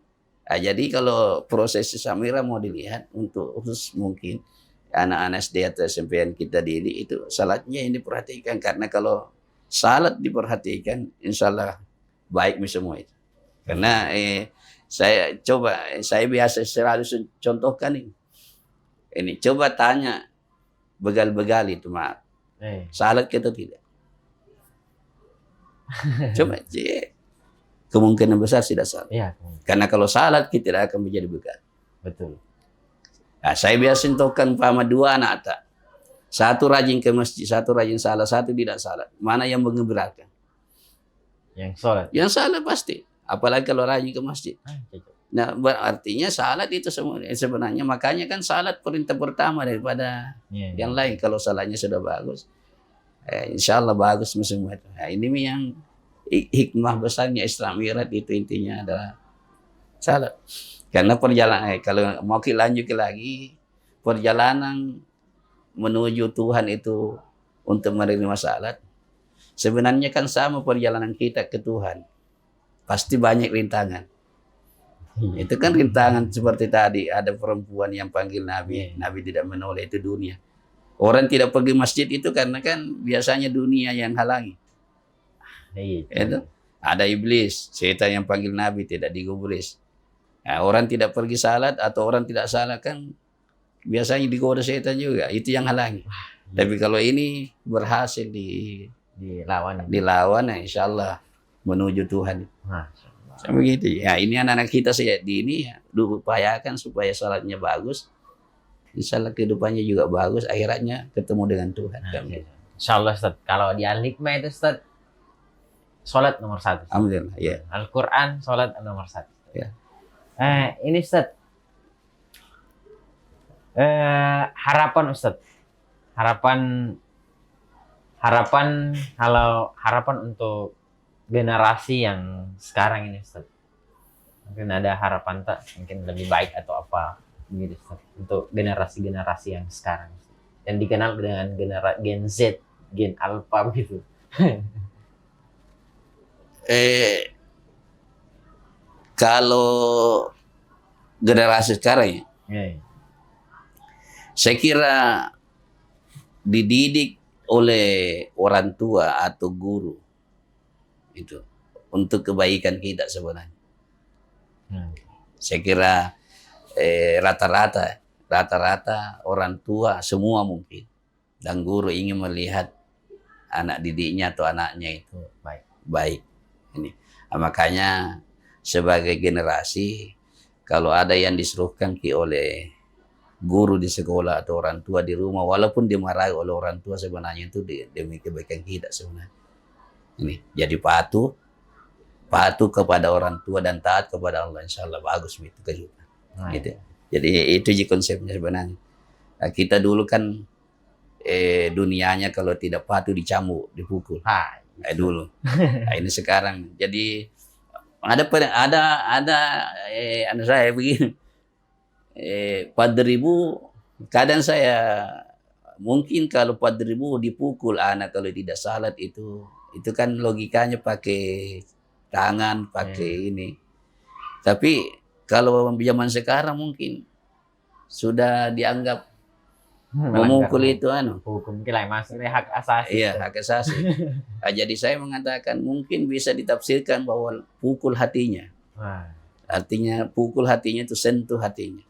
[SPEAKER 1] Nah, jadi kalau proses Samira mau dilihat untuk khusus mungkin anak-anak SD atau SMP yang kita didik itu salatnya yang diperhatikan, karena kalau salat diperhatikan insya Allah baik semua itu. Karena saya biasa selalu contohkan ini coba tanya begal-begal itu maaf salat kita tidak coba kemungkinan besar tidak salat. Karena kalau salat kita tidak akan menjadi begal. Betul. Nah, saya biasa contohkan pama 2 anak tak. Satu rajin ke masjid, satu rajin salat, satu tidak salat. Mana yang mengembirakan?
[SPEAKER 2] Yang salat.
[SPEAKER 1] Yang salat pasti. Apalagi kalau rajin ke masjid. Nah, artinya salat itu sebenarnya makanya kan salat perintah pertama daripada yang lain. Kalau salatnya sudah bagus, Insya Allah bagus semua itu. Nah, ini yang hikmah besarnya Isra Mi'raj itu intinya adalah salat. Karena perjalanan, kalau mau lanjut lagi, perjalanan menuju Tuhan itu untuk menerima salat, sebenarnya kan sama perjalanan kita ke Tuhan. Pasti banyak rintangan. Itu kan rintangan seperti tadi, ada perempuan yang panggil Nabi, Nabi tidak menoleh, itu dunia. Orang tidak pergi masjid itu karena kan biasanya dunia yang halangi. Itu ada iblis, setan yang panggil Nabi tidak digubris. Nah, orang tidak pergi salat atau orang tidak salat kan biasanya digoda setan juga, itu yang halangi. Tapi kalau ini berhasil dilawan, ya insya Allah menuju Tuhan. Begitu. Ya ini anak-anak kita di ini ya, upayakan supaya salatnya bagus. Insya Allah kehidupannya juga bagus, akhiratnya ketemu dengan Tuhan.
[SPEAKER 2] Insya Allah Ustaz, kalau di Al-Hikmah itu Ustaz, sholat nomor 1.
[SPEAKER 1] Alhamdulillah, ya.
[SPEAKER 2] Al-Quran, sholat nomor 1.
[SPEAKER 1] Ya.
[SPEAKER 2] Ini Ustaz, harapan Ustaz, harapan untuk generasi yang sekarang ini Ustaz. Mungkin ada harapan tak, mungkin lebih baik atau apa gitu Ustaz, untuk generasi-generasi yang sekarang yang dikenal dengan Gen Z, Gen Alpha gitu.
[SPEAKER 1] Kalau generasi sekarang ya, saya kira dididik oleh orang tua atau guru itu untuk kebaikan kita sebenarnya. Saya kira rata-rata orang tua semua mungkin dan guru ingin melihat anak didiknya atau anaknya itu baik. Ini makanya sebagai generasi kalau ada yang disuruhkan oleh guru di sekolah atau orang tua di rumah, walaupun dimarahi oleh orang tua, sebenarnya itu demi kebaikan kita sebenarnya. Ini jadi patuh kepada orang tua dan taat kepada Allah, insya Allah bagus itu kejutan. Gitu. Jadi itu konsepnya sebenarnya. Nah, kita dulu kan dunianya kalau tidak patuh dicambuk, dipukul. Dulu. Nah, ini sekarang. Jadi ada anak saya begini. 4.000 kadang saya mungkin kalau 4.000 dipukul anak kalau tidak salat itu kan logikanya pakai tangan, pakai ini. Tapi kalau zaman sekarang mungkin sudah dianggap memukul itu
[SPEAKER 2] hukum kira maksudnya hak asasi.
[SPEAKER 1] Iya, hak asasi. Nah, jadi saya mengatakan mungkin bisa ditafsirkan bahwa pukul hatinya. Artinya pukul hatinya itu sentuh hatinya.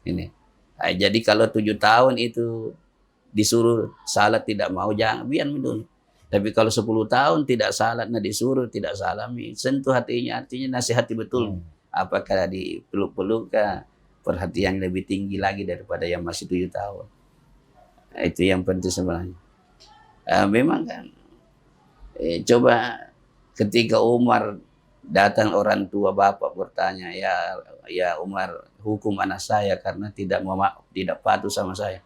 [SPEAKER 1] Ini. Nah, jadi kalau 7 tahun itu disuruh salat tidak mau, jangan biar dulu. Tapi kalau 10 tahun tidak salat, disuruh tidak salami, sentuh hatinya, artinya nasihati betul. Apakah dipeluk-peluk, perhatian lebih tinggi lagi daripada yang masih 7 tahun. Nah, itu yang penting sebenarnya. Memang kan, coba ketika Umar datang orang tua bapak bertanya, ya Umar, hukum anak saya karena tidak patuh sama saya.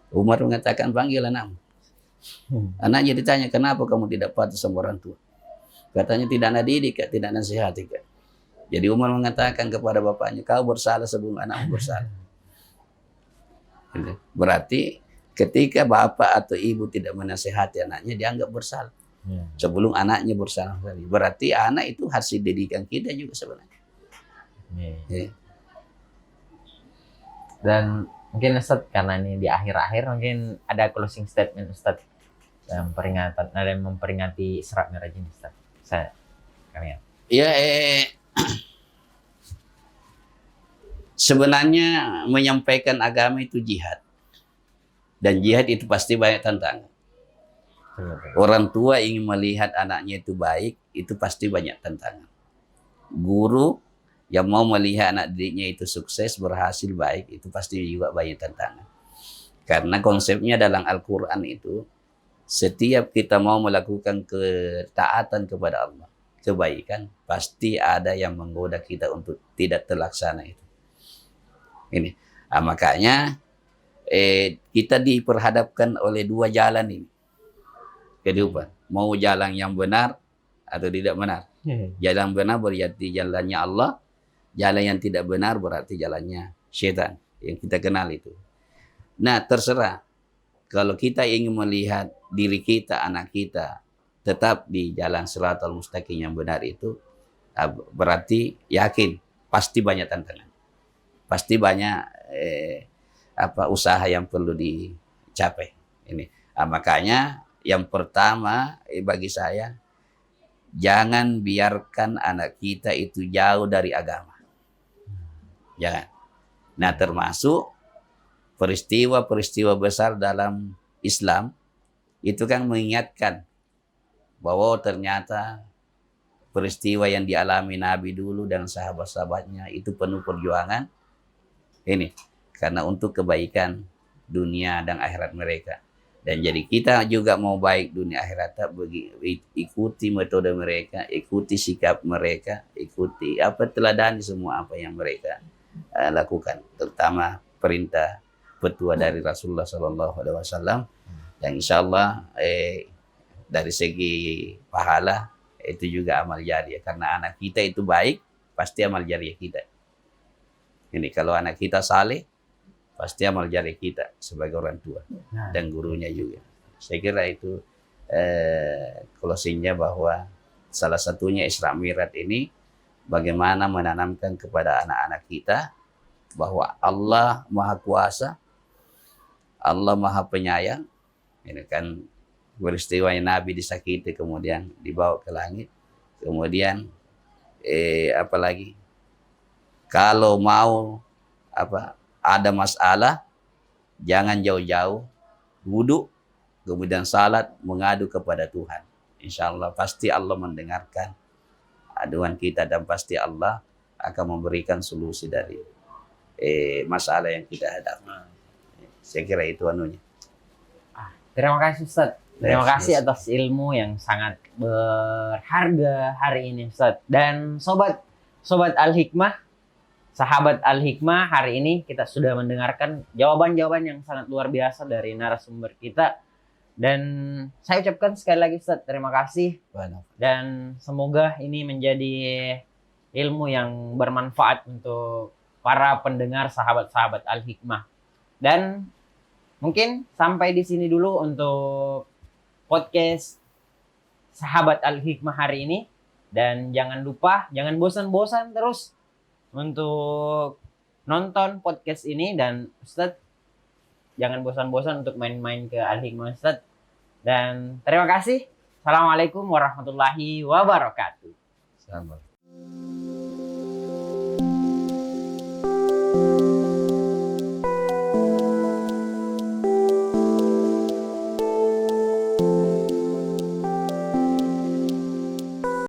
[SPEAKER 1] Umar mengatakan, panggil anakmu. Anaknya ditanya, kenapa kamu tidak patuh sama orang tua? Katanya tidak ada didik, tidak nasihati. Jadi Umar mengatakan kepada bapaknya, kau bersalah sebelum anakmu bersalah. Berarti ketika bapak atau ibu tidak menasihati anaknya, dianggap bersalah. Sebelum anaknya bersalah. Berarti anak itu hasil didikan kita juga sebenarnya.
[SPEAKER 2] Dan mungkin Ustaz, karena ini di akhir-akhir, mungkin ada closing statement Ustaz yang memperingati Isra Mi'raj ini Ustaz.
[SPEAKER 1] Sebenarnya menyampaikan agama itu jihad. Dan jihad itu pasti banyak tantangan. Orang tua ingin melihat anaknya itu baik, itu pasti banyak tantangan. Guru yang mau melihat anak didiknya itu sukses, berhasil, baik, itu pasti juga banyak tantangan. Karena konsepnya dalam Al-Quran itu, setiap kita mau melakukan ketaatan kepada Allah, kebaikan, pasti ada yang menggoda kita untuk tidak terlaksana itu. Ini. Makanya kita diperhadapkan oleh dua jalan ini kehidupan. Mau jalan yang benar atau tidak benar. Jalan benar berarti jalannya Allah, jalan yang tidak benar berarti jalannya syaitan yang kita kenal itu. Nah, terserah. Kalau kita ingin melihat diri kita, anak kita tetap di jalan Shiratal Mustaqim yang benar itu, berarti yakin pasti banyak tantangan. Pasti banyak usaha yang perlu dicapai. Ini. Makanya yang pertama bagi saya, jangan biarkan anak kita itu jauh dari agama. Jangan. Nah, termasuk peristiwa-peristiwa besar dalam Islam itu kan mengingatkan bahwa ternyata peristiwa yang dialami Nabi dulu dan sahabat-sahabatnya itu penuh perjuangan ini karena untuk kebaikan dunia dan akhirat mereka. Dan jadi kita juga mau baik dunia akhirat, ikuti metode mereka, ikuti sikap mereka, ikuti teladani semua apa yang mereka lakukan, terutama perintah petua dari Rasulullah SAW. Dan insya Allah dari segi pahala itu juga amal jariah, karena anak kita itu baik pasti amal jariah kita. Ini kalau anak kita saleh pasti amal jariah kita sebagai orang tua dan gurunya juga. Saya kira itu closingnya, bahwa salah satunya Isra Mi'raj ini bagaimana menanamkan kepada anak-anak kita bahwa Allah Maha Kuasa, Allah Maha Penyayang. Ini kan peristiwa yang Nabi disakiti kemudian dibawa ke langit. Kemudian apalagi kalau mau ada masalah, jangan jauh-jauh, wudhu, kemudian salat, mengadu kepada Tuhan. Insya Allah pasti Allah mendengarkan aduan kita dan pasti Allah akan memberikan solusi dari masalah yang kita hadapi. Saya kira itu anunya.
[SPEAKER 2] Terima kasih Ustadz. Terima kasih atas ilmu yang sangat berharga hari ini Ustadz. Dan sobat Al-Hikmah, sahabat Al-Hikmah, hari ini kita sudah mendengarkan jawaban-jawaban yang sangat luar biasa dari narasumber kita. Dan saya ucapkan sekali lagi Ustadz, terima kasih. Dan semoga ini menjadi ilmu yang bermanfaat untuk para pendengar sahabat-sahabat Al-Hikmah. Dan mungkin sampai di sini dulu untuk podcast sahabat Al-Hikmah hari ini. Dan jangan lupa, jangan bosan-bosan terus untuk nonton podcast ini. Dan Ustadz, jangan bosan-bosan untuk main-main ke Al-Hikmah Ustadz. Dan terima kasih. Assalamualaikum warahmatullahi wabarakatuh.
[SPEAKER 1] Selamat.